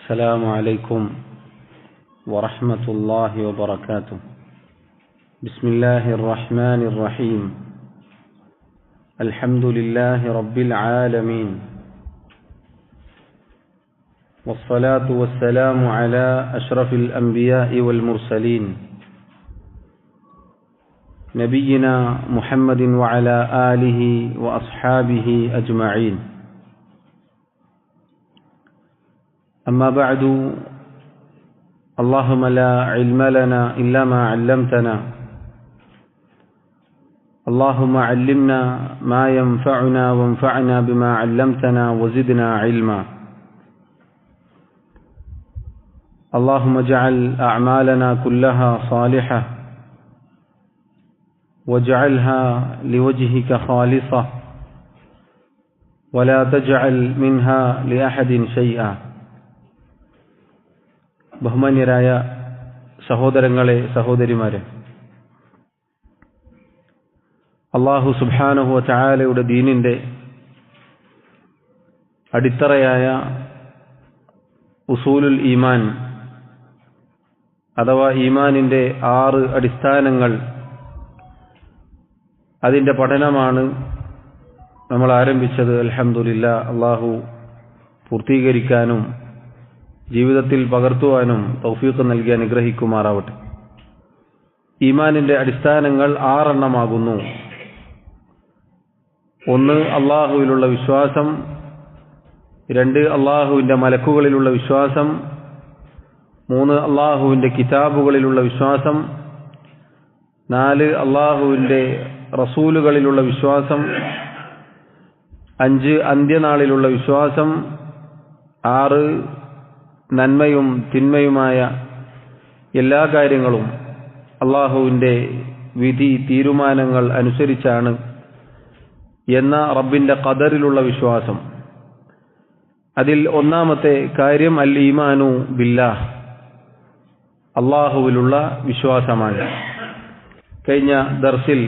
السلام عليكم ورحمة الله وبركاته. بسم الله الرحمن الرحيم. الحمد لله رب العالمين، والصلاة والسلام على أشرف الأنبياء والمرسلين نبينا محمد وعلى آله وأصحابه أجمعين. أما بعد، اللهم لا علم لنا إلا ما علمتنا، اللهم علمنا ما ينفعنا وانفعنا بما علمتنا وزدنا علما. اللهم اجعل أعمالنا كلها صالحة واجعلها لوجهك خالصة ولا تجعل منها لأحد شيئا. ബഹുമാന്യരായ സഹോദരങ്ങളെ, സഹോദരിമാരെ, അല്ലാഹു സുബ്ഹാനഹു വ തആലയുടെ ദീനിന്റെ അടിത്തറയായ ഉസൂലുൽ ഈമാൻ അഥവാ ഈമാനിന്റെ 6 അടിസ്ഥാനങ്ങൾ, അതിന്റെ പഠനമാണ് നമ്മൾ ആരംഭിച്ചത്. അൽഹംദുലില്ലാ, അല്ലാഹു പൂർത്തീകരിക്കാനും ജീവിതത്തിൽ പകർത്തുവാനും തൗഫീഖ് നൽകി അനുഗ്രഹിക്കുമാറാവട്ടെ. ഈമാനിന്റെ അടിസ്ഥാനങ്ങൾ 6 എണ്ണമാകുന്നു. 1 അല്ലാഹുവിലുള്ള വിശ്വാസം, 2 അല്ലാഹുവിന്റെ മലക്കുകളിലുള്ള വിശ്വാസം, 3 അല്ലാഹുവിന്റെ കിതാബുകളിലുള്ള വിശ്വാസം, 4 അല്ലാഹുവിന്റെ റസൂലുകളിലുള്ള വിശ്വാസം, 5 അന്ത്യനാളിലുള്ള വിശ്വാസം, 6 നന്മയും തിന്മയുമായ എല്ലാ കാര്യങ്ങളും അല്ലാഹുവിന്റെ വിധി തീരുമാനങ്ങൾ അനുസരിച്ചാണ് എന്ന റബ്ബിന്റെ ഖദറിലുള്ള വിശ്വാസം. അതിൽ ഒന്നാമത്തെ കാര്യം അൽ ഈമാനു ബില്ലാഹ്, അല്ലാഹുവിലുള്ള വിശ്വാസമാണ്. കഴിഞ്ഞ ദർസിൽ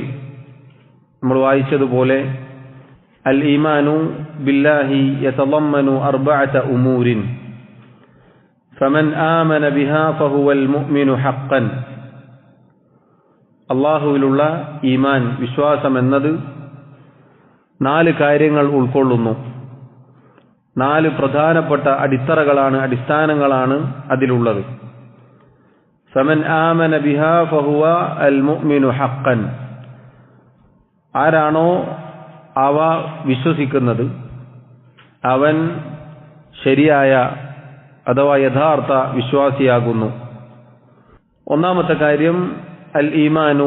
നമ്മൾ വായിച്ചതുപോലെ അൽ ഈമാനു ബില്ലാഹി യതളമ്മനു 4 ഉമൂരിൻ ഫമൻ ആമന ബിഹാ ഫഹുവൽ മുഅ്മിനു ഹഖ്ഖൻ. അല്ലാഹുവിലുള്ള ഈമാൻ, വിശ്വാസം എന്നത് 4 കാര്യങ്ങൾ ഉൾക്കൊള്ളുന്നു. 4 പ്രധാനപ്പെട്ട അടിസ്ഥാനങ്ങളാണ് അതിലുള്ളത്. ഫമൻ ആമന ബിഹാ ഫഹുവ അൽ മുഅ്മിനു ഹഖ്ഖൻ. ആരാണോ അവ വിശ്വസിക്കുന്നത് അവൻ ശരിയായ അഥവാ യഥാർത്ഥ വിശ്വാസിയാകുന്നു. ഒന്നാമത്തെ കാര്യം അൽ ഈമാനു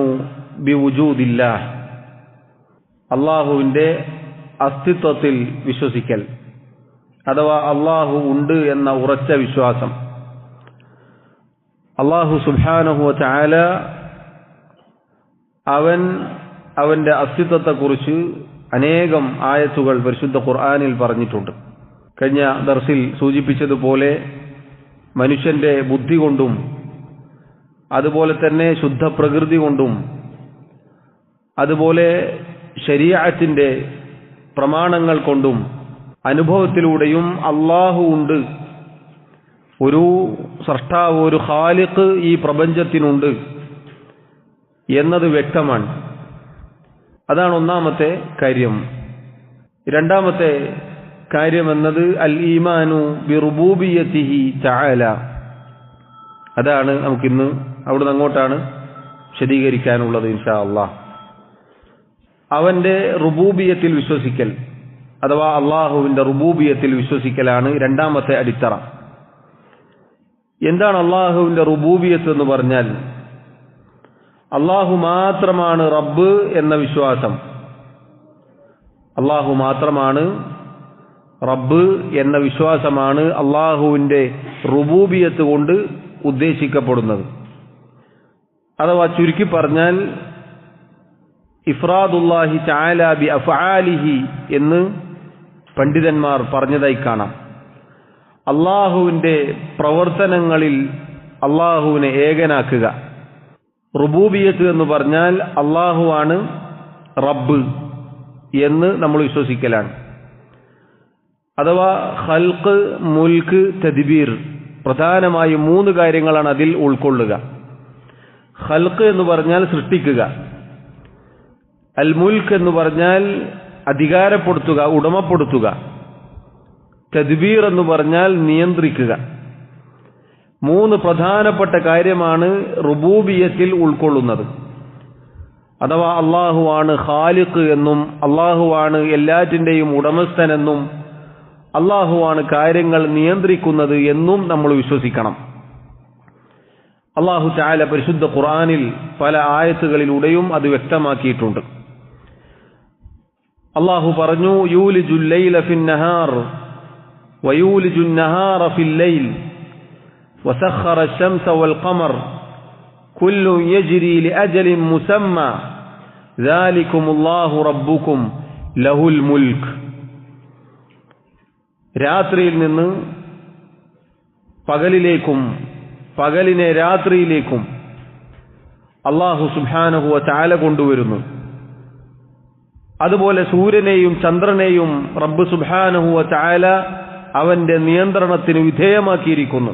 ബിവുജൂദില്ലാഹ്, അല്ലാഹുവിന്റെ അസ്തിത്വത്തിൽ വിശ്വസിക്കൽ അഥവാ അല്ലാഹു ഉണ്ട് എന്ന ഉറച്ച വിശ്വാസം. അല്ലാഹു സുബ്ഹാനഹു വ തആല അവന്റെ അസ്തിത്വത്തെക്കുറിച്ച് അനേകം ആയത്തുകൾ പരിശുദ്ധ ഖുർആനിൽ പറഞ്ഞിട്ടുണ്ട്. കഴിഞ്ഞ ദർസിൽ സൂചിപ്പിച്ചതുപോലെ മനുഷ്യന്റെ ബുദ്ധി കൊണ്ടും അതുപോലെ തന്നെ ശുദ്ധ പ്രകൃതി കൊണ്ടും അതുപോലെ ശരീഅത്തിന്റെ പ്രമാണങ്ങൾ കൊണ്ടും അനുഭവത്തിലൂടെയും അല്ലാഹു ഉണ്ട്, ഒരു സൃഷ്ടാവ്, ഒരു ഖാലിഖ് ഈ പ്രപഞ്ചത്തിനുണ്ട് എന്നത് വ്യക്തമാണ്. അതാണ് ഒന്നാമത്തെ കാര്യം. രണ്ടാമത്തെ കാര്യം എന്നത് അൽ ഈമാനു ബിറുബൂബിയത്തിഹി തആല. അതാണ് നമുക്കിന്ന് അവിടുന്ന് അങ്ങോട്ടാണ് വിശദീകരിക്കാനുള്ളത് ഇൻഷാ അല്ലാഹ്. അവന്റെ റുബൂബിയത്തിൽ വിശ്വസിക്കൽ അഥവാ അല്ലാഹുവിന്റെ റുബൂബിയത്തിൽ വിശ്വസിക്കലാണ് രണ്ടാമത്തെ അടിത്തറ. എന്താണ് അല്ലാഹുവിന്റെ റുബൂബിയത്ത് എന്ന് പറഞ്ഞാൽ? അല്ലാഹു മാത്രമാണ് റബ്ബ് എന്ന വിശ്വാസം. അല്ലാഹു മാത്രമാണ് റബ്ബ് എന്ന വിശ്വാസമാണ് അല്ലാഹുവിന്റെ റുബൂബിയത്ത് കൊണ്ട് ഉദ്ദേശിക്കപ്പെടുന്നത്. അഥവാ ചുരുക്കി പറഞ്ഞാൽ ഇഫ്രാദുല്ലാഹി തആല ബി അഫ്ആലിഹി എന്ന് പണ്ഡിതന്മാർ പറഞ്ഞതായി കാണാം. അല്ലാഹുവിന്റെ പ്രവർത്തനങ്ങളിൽ അല്ലാഹുവിനെ ഏകനാക്കുക. റുബൂബിയത്ത് എന്ന് പറഞ്ഞാൽ അല്ലാഹുവാണ് റബ്ബ് എന്ന് നമ്മൾ വിശ്വസിക്കലാണ്. അഥവാ ഖൽഖ്, മുൽക്ക്, തദ്ബീർ പ്രധാനമായും 3 കാര്യങ്ങളാണ് അതിൽ ഉൾക്കൊള്ളുക. ഖൽഖ് എന്ന് പറഞ്ഞാൽ സൃഷ്ടിക്കുക, അൽ മുൽക്ക് എന്ന് പറഞ്ഞാൽ അധികാരപ്പെടുത്തുക, ഉടമപ്പെടുത്തുക, തദ്ബീർ എന്ന് പറഞ്ഞാൽ നിയന്ത്രിക്കുക. 3 പ്രധാനപ്പെട്ട കാര്യമാണ് റുബൂബിയത്തിൽ ഉൾക്കൊള്ളുന്നത്. അഥവാ അള്ളാഹുവാണ് ഖാലിഖ് എന്നും അള്ളാഹുവാണ് എല്ലാറ്റിൻ്റെയും ഉടമസ്ഥനെന്നും അള്ളാഹുവാണ് കാര്യങ്ങൾ നിയന്ത്രിക്കുന്നത് എന്നും നമ്മൾ വിശ്വസിക്കണം. അള്ളാഹു തആല പരിശുദ്ധ ഖുർആനിൽ പല ആയത്തുകളിലൂടെയും അത് വ്യക്തമാക്കിയിട്ടുണ്ട്. അള്ളാഹു പറഞ്ഞു, യൂലിജുൽ ലൈല ഫിൻ നഹാർ വയൂലിജുൻ നഹാറ ഫിൽ ലൈൽ വസഖറ അശ്-ശംസ വൽ ഖമർ കുല്ലു യജ്രി ലിഅജലിൻ മുസമ്മ ദാലികുമുല്ലാഹു റബ്ബുക്കും ലഹുൽ മുൽക്ക്. രാത്രിയിൽ നിന്ന് പകലിലേക്കും പകലിനെ രാത്രിയിലേക്കും അല്ലാഹു സുബ്ഹാനഹു വ തആല കൊണ്ടുവരുന്നു. അതുപോലെ സൂര്യനെയും ചന്ദ്രനെയും റബ്ബ് സുബ്ഹാനഹു വ തആല അവന്റെ നിയന്ത്രണത്തിന് വിധേയമാക്കിയിരിക്കുന്നു.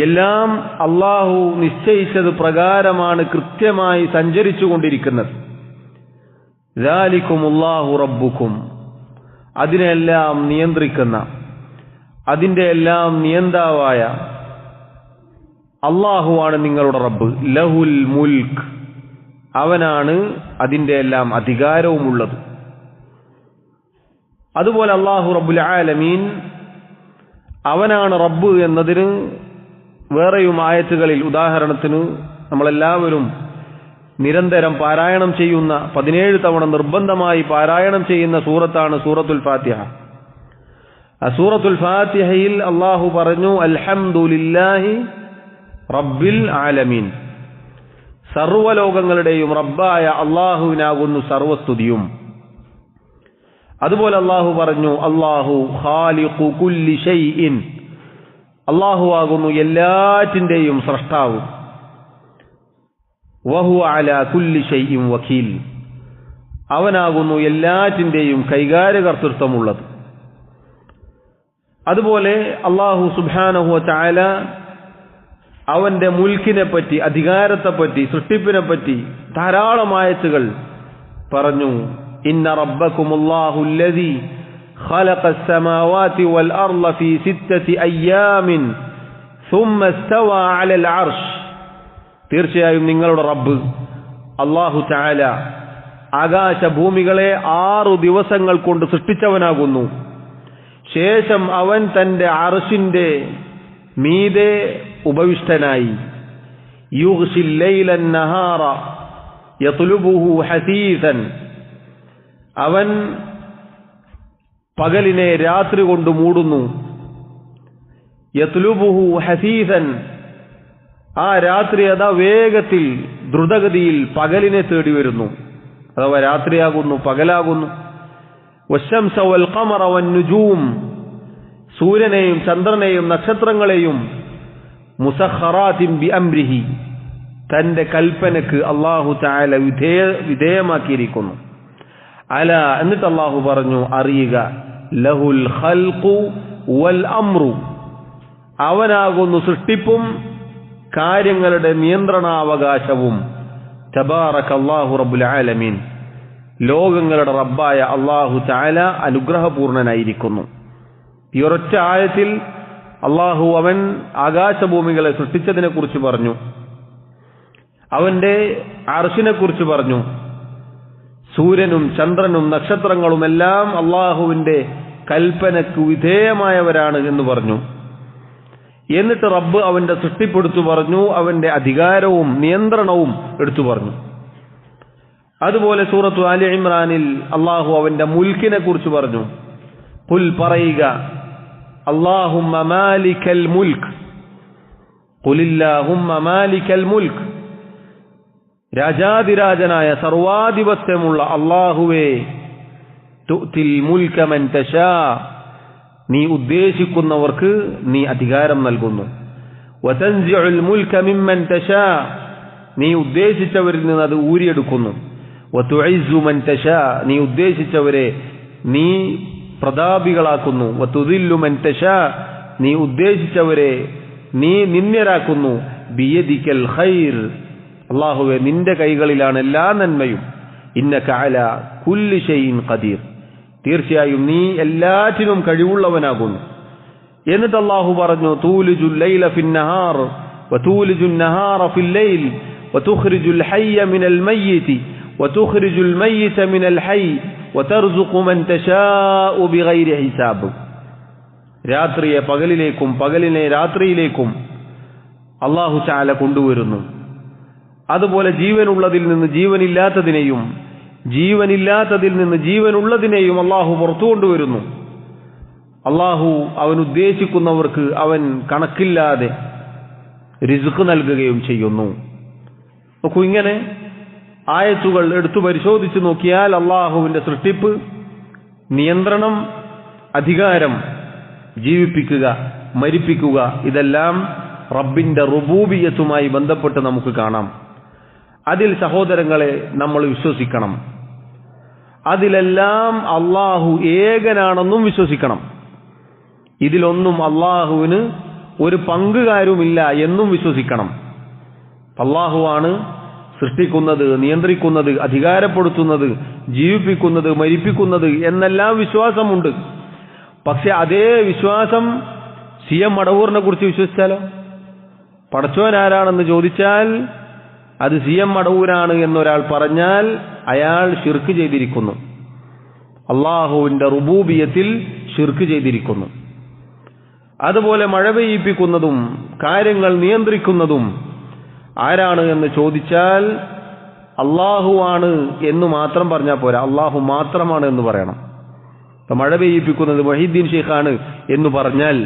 എല്ലാം അല്ലാഹു നിശ്ചയിച്ചത് പ്രകാരമാണ് കൃത്യമായി സഞ്ചരിച്ചു കൊണ്ടിരിക്കുന്നത്. ദാലികുമുല്ലാഹു റബ്ബുക്കും, അതിനെല്ലാം നിയന്ത്രിക്കുന്ന, അതിന്റെ എല്ലാം നിയന്താവായ അല്ലാഹുവാണ് നിങ്ങളുടെ റബ്ബ്. ലഹുൽ മുൽക്ക്, അവനാണ് അതിന്റെ എല്ലാം അധികാരവുമുള്ളത്. അതുപോലെ അല്ലാഹു റബ്ബുൽ ആലമീൻ അവനാണ് റബ്ബ് എന്നതിന് വേറെയും ആയത്തുകളിൽ, ഉദാഹരണത്തിന് നമ്മളെല്ലാവരും നിരന്തരം പാരായണം ചെയ്യുന്ന 17 തവണ നിർബന്ധമായി പാരായണം ചെയ്യുന്ന സൂറത്താണ് സൂറത്തുൽ ഫാത്തിഹ. ആ സൂറത്തുൽ ഫാത്തിഹയിൽ അല്ലാഹു പറഞ്ഞു, അൽഹംദുലില്ലാഹി റബ്ബിൽ ആലമീൻ, സർവ്വലോകങ്ങളുടെയും റബ്ബായ അല്ലാഹുവിനാകുന്നു സർവസ്തുതിയും. അതുപോലെ അല്ലാഹു പറഞ്ഞു, അല്ലാഹു ഖാലിഖു കുല്ലി ഷൈഇൻ, അല്ലാഹു ആകുന്നു എല്ലാറ്റിന്റെയും സ്രഷ്ടാവ്. വഹുവ അലാ കുല്ലി ഷൈഇൻ വകീൽ, അവനാകുന്നു എല്ലാറ്റിന്റെയും കൈകാര്യകർത്തൃത്വമുള്ളത്. അതുപോലെ അല്ലാഹു സുബ്ഹാനഹു വ തആല അവന്റെ മുൽക്കിനെ പറ്റി, അധികാരത്തെപ്പറ്റി, സൃഷ്ടിപ്പിനെ ധാരാളം ആയത്തുകൾ പറഞ്ഞു. ഇന്ന റബ്ബകുമുല്ലാഹു അല്ലദീ ഖലഖസ് സമാവാതി വൽ അർള ഫീ 6 അയ്യാമിൻ സുമ്മ ഇസ്തവാ അലൽ അർശ്, തീർച്ചയായും നിങ്ങളുടെ റബ്ബ് അല്ലാഹു തആല ആകാശഭൂമികളെ 6 ദിവസങ്ങൾ കൊണ്ട് സൃഷ്ടിച്ചവനാകുന്നു. ശേഷം അവൻ തന്റെ അർശിന്റെ മീതെ ഉപവിഷ്ടനായി. യുഗ്ശിൽ ലൈലൻ നഹാറ യത്ലുബുഹു ഹസീസൻ, അവൻ പകലിനെ രാത്രി കൊണ്ട് മൂടുന്നു. യത്ലുബുഹു ഹസീസൻ, ആ രാത്രി അതാ വേഗത്തിൽ ദ്രുതഗതിയിൽ പകലിനെ തേടി വരുന്നു, അഥവാ രാത്രിയാകുന്നു, പകലാകുന്നു. വശംസ വൽ ഖമറ വൻ നുജൂം, സൂര്യനെയും ചന്ദ്രനെയും നക്ഷത്രങ്ങളെയും മുസഖറാത്തിൻ ബിഅംരിഹി, തന്റെ കൽപ്പനക്ക് അല്ലാഹു തആല വിധേയമാക്കിയിരിക്കുന്നു. അല, എന്നിട്ട് അല്ലാഹു പറഞ്ഞു, അറിയുക, ലഹുൽ ഖൽഖു വൽ അംറു, അവനാകുന്നു സൃഷ്ടിപ്പും കാര്യങ്ങളുടെ നിയന്ത്രണാവകാശവും. തബാറകല്ലാഹു റബ്ബുൽ ആലമീൻ, ലോകങ്ങളുടെ റബ്ബായ അല്ലാഹു തആല അനുഗ്രഹപൂർണനായിരിക്കുന്നു. ഈ ഒരൊറ്റ ആയത്തിൽ അല്ലാഹു അവൻ ആകാശഭൂമികളെ സൃഷ്ടിച്ചതിനെ കുറിച്ച് പറഞ്ഞു, അവന്റെ അർശിനെ കുറിച്ച് പറഞ്ഞു. സൂര്യനും ചന്ദ്രനും നക്ഷത്രങ്ങളുമെല്ലാം അല്ലാഹുവിന്റെ കൽപ്പനക്ക് വിധേയമായവരാണ് എന്ന് പറഞ്ഞു. എന്നിട്ട് റബ്ബ് അവന്റെ സൃഷ്ടിപ്പെടുത്തു പറഞ്ഞു, അവന്റെ അധികാരവും നിയന്ത്രണവും എടുത്തു പറഞ്ഞു. അതുപോലെ സൂറത്തു ആലി ഇമ്രാനിൽ അല്ലാഹു അവന്റെ മുൽക്കിനെ കുറിച്ച് പറഞ്ഞു. ഖുൽ, പറയുക, അല്ലാഹുമ്മ മാലിക്കൽ മുൽക്ക്, ഖുലില്ലാഹുമ്മ മാലിക്കൽ മുൽക്ക്, രാജാതിരാജനായ സർവാധിപത്യമുള്ള അല്ലാഹുവേ, തുഅ്തിൽ മുൽക മൻ തശാ, നീ ഉദ്ദേശിക്കുന്നവർക്ക് നീ അധികാരം നൽകുന്നു. വതൻസിഉൽ മുൽക മിമ്മൻ തശാ, നീ ഉദ്ദേശിച്ചവരിൽ നിന്ന് അത് ഊരിയെടുക്കുന്നു. വതുഇസ്സു മൻ തശാ, നീ ഉദ്ദേശിച്ചവരെ നീ പ്രതാപികളാക്കുന്നു. വതുദില്ലു മൻ തശാ, നീ ഉദ്ദേശിച്ചവരെ നീ നിന്ദ്യരാക്കുന്നു. ബിയദിക്കൽ ഖൈർ, അല്ലാഹുവേ നിന്റെ കൈകളിലാണ് എല്ലാ നന്മയും. ഇന്നക അലാ കുല്ലി ഷൈഇൻ ഖദീർ, തീർച്ചയായും നീ എല്ലാറ്റിനും കഴിവുള്ളവനാകുന്നു. എന്നിട്ട് അല്ലാഹു പറഞ്ഞു, തൂലിജുൽ ലൈല ഫിന്നഹാർ വതൂലിജുൻ നഹാറ ഫിൽ ലൈൽ വതുഖ്രിജുൽ ഹയ്യ മിനൽ മയ്യിതി വതുഖ്രിജുൽ മയ്യിത മിനൽ ഹയ്യ് വതർസുഖു മൻ തശാഉ ബിഗൈരി ഹിസാബ്. രാത്രിയെ പകലിലേക്കും പകലിനെ രാത്രിയിലേക്കും അല്ലാഹു തആല കൊണ്ടുവരുന്നു. അതുപോലെ ജീവനുള്ളതിൽ നിന്ന് ജീവനില്ലാത്തതിനെയും ജീവനില്ലാത്തതിൽ നിന്ന് ജീവനുള്ളതിനെയും അല്ലാഹു പുറത്തു കൊണ്ടുവരുന്നു. അല്ലാഹു അവൻ ഉദ്ദേശിക്കുന്നവർക്ക് അവൻ കണക്കില്ലാതെ റിസ്ക് നൽകുകയും ചെയ്യുന്നു. നോക്കൂ, ഇങ്ങനെ ആയത്തുകൾ എടുത്തു പരിശോധിച്ച് നോക്കിയാൽ അല്ലാഹുവിന്റെ സൃഷ്ടിപ്പ്, നിയന്ത്രണം, അധികാരം, ജീവിപ്പിക്കുക, മരിപ്പിക്കുക, ഇതെല്ലാം റബ്ബിന്റെ റുബൂബിയത്തുമായി ബന്ധപ്പെട്ട് നമുക്ക് കാണാം. അതിൽ സഹോദരങ്ങളെ നമ്മൾ വിശ്വസിക്കണം. അതിലെല്ലാം അല്ലാഹു ഏകനാണെന്നും വിശ്വസിക്കണം. ഇതിലൊന്നും അല്ലാഹുവിന് ഒരു പങ്കുകാരുമില്ല എന്നും വിശ്വസിക്കണം. അല്ലാഹുവാണ് സൃഷ്ടിക്കുന്നത്, നിയന്ത്രിക്കുന്നത്, അധികാരപ്പെടുത്തുന്നത്, ജീവിപ്പിക്കുന്നത്, മരിപ്പിക്കുന്നത് എന്നെല്ലാം വിശ്വാസമുണ്ട്. പക്ഷെ അതേ വിശ്വാസം CM മടവൂറിനെ കുറിച്ച് വിശ്വസിച്ചാലോ? പടച്ചോൻ ആരാണെന്ന് ചോദിച്ചാൽ അത് CM മടവൂരാണ് എന്നൊരാൾ പറഞ്ഞാൽ അയാൾ ശിർക്ക് ചെയ്തിരിക്കുന്നു. അല്ലാഹുവിന്റെ റുബൂബിയത്തിൽ ശിർക്ക് ചെയ്തിരിക്കുന്നു. അതുപോലെ മഴ പെയ്യിപ്പിക്കുന്നതും കാര്യങ്ങൾ നിയന്ത്രിക്കുന്നതും ആരാണ് എന്ന് ചോദിച്ചാൽ അല്ലാഹുവാണ് എന്ന് മാത്രം പറഞ്ഞാൽ പോരാ, അല്ലാഹു മാത്രമാണ് എന്ന് പറയണം. ഇപ്പൊ മഴ പെയ്യിപ്പിക്കുന്നത് വഹീദ്ദീൻ ഷെയ്ഖാണ് എന്ന് പറഞ്ഞാൽ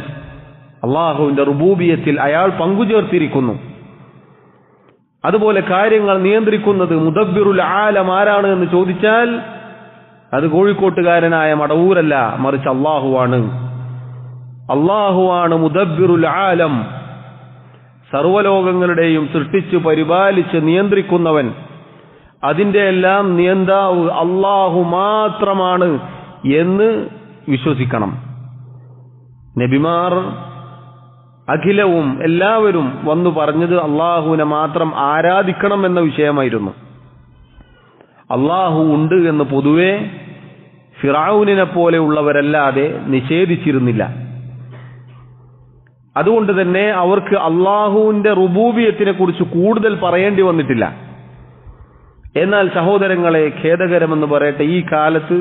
അല്ലാഹുവിന്റെ റുബൂബിയത്തിൽ അയാൾ പങ്കുചേർത്തിരിക്കുന്നു. അതുപോലെ കാര്യങ്ങൾ നിയന്ത്രിക്കുന്നത് മുദബ്ബിറുൽ ആലം ആരാണ് എന്ന് ചോദിച്ചാൽ അത് കോഴിക്കോട്ടുകാരനായ മടവൂരല്ല, മറിച്ച് അല്ലാഹുവാണ്. അല്ലാഹുവാണ് മുദബ്ബിറുൽ ആലം, സർവ്വലോകങ്ങളുടെയും സൃഷ്ടിച്ച് പരിപാലിച്ച് നിയന്ത്രിക്കുന്നവൻ. അതിന്റെ എല്ലാം നിയന്താവ് അല്ലാഹു മാത്രമാണ് എന്ന് വിശ്വസിക്കണം. നബിമാർ അഖിലവും എല്ലാവരും വന്നു പറഞ്ഞത് അല്ലാഹുവിനെ മാത്രം ആരാധിക്കണം എന്ന വിഷയമായിരുന്നു. അല്ലാഹു ഉണ്ട് എന്ന് പൊതുവെ ഫിറഔനിനെ പോലെയുള്ളവരല്ലാതെ നിഷേധിച്ചിരുന്നില്ല. അതുകൊണ്ട് തന്നെ അവർക്ക് അല്ലാഹുവിന്റെ റുബൂബിയത്തിനെ കുറിച്ച് കൂടുതൽ പറയേണ്ടി വന്നിട്ടില്ല. എന്നാൽ സഹോദരങ്ങളെ, ഖേദകരമെന്ന് പറയട്ടെ, ഈ കാലത്ത്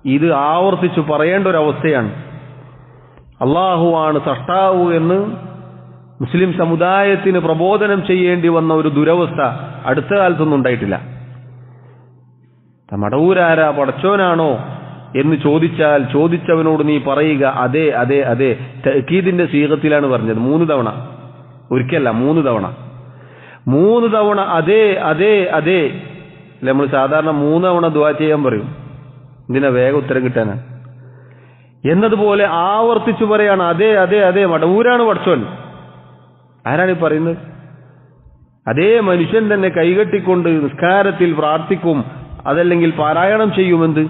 ഇത് ആവർത്തിച്ചു പറയേണ്ട ഒരു അവസ്ഥയാണ്. അല്ലാഹുവാണ് സൃഷ്ടാവ് എന്ന് മുസ്ലിം സമുദായത്തിന് പ്രബോധനം ചെയ്യേണ്ടി വന്ന ഒരു ദുരവസ്ഥ അടുത്ത കാലത്തൊന്നും ഉണ്ടായിട്ടില്ല. മടവൂരാരാ, പടച്ചോനാണോ എന്ന് ചോദിച്ചാൽ ചോദിച്ചവനോട് നീ പറയുക അതെ അതെ അതെ. തഅക്കീദിന്റെ സീഗത്തിലാണ് പറഞ്ഞത്. 3 തവണ, ഒരിക്കല്ല 3 തവണ. 3 തവണ അതെ അതെ അതെ. നമ്മൾ സാധാരണ 3 തവണ ദുആ ചെയ്യാൻ പറയും. ഇതിനെ വേഗം ഉത്തരം കിട്ടാനാണ്. എന്നതുപോലെ ആവർത്തിച്ചു പറയാണ് അതെ അതെ അതെ, മടവൂരാണ് പടച്ചോൻ. ആരാണ് ഈ പറയുന്നത്? അതേ മനുഷ്യൻ തന്നെ കൈകെട്ടിക്കൊണ്ട് നിസ്കാരത്തിൽ പ്രാർത്ഥിക്കും, അതല്ലെങ്കിൽ പാരായണം ചെയ്യുമെന്ന്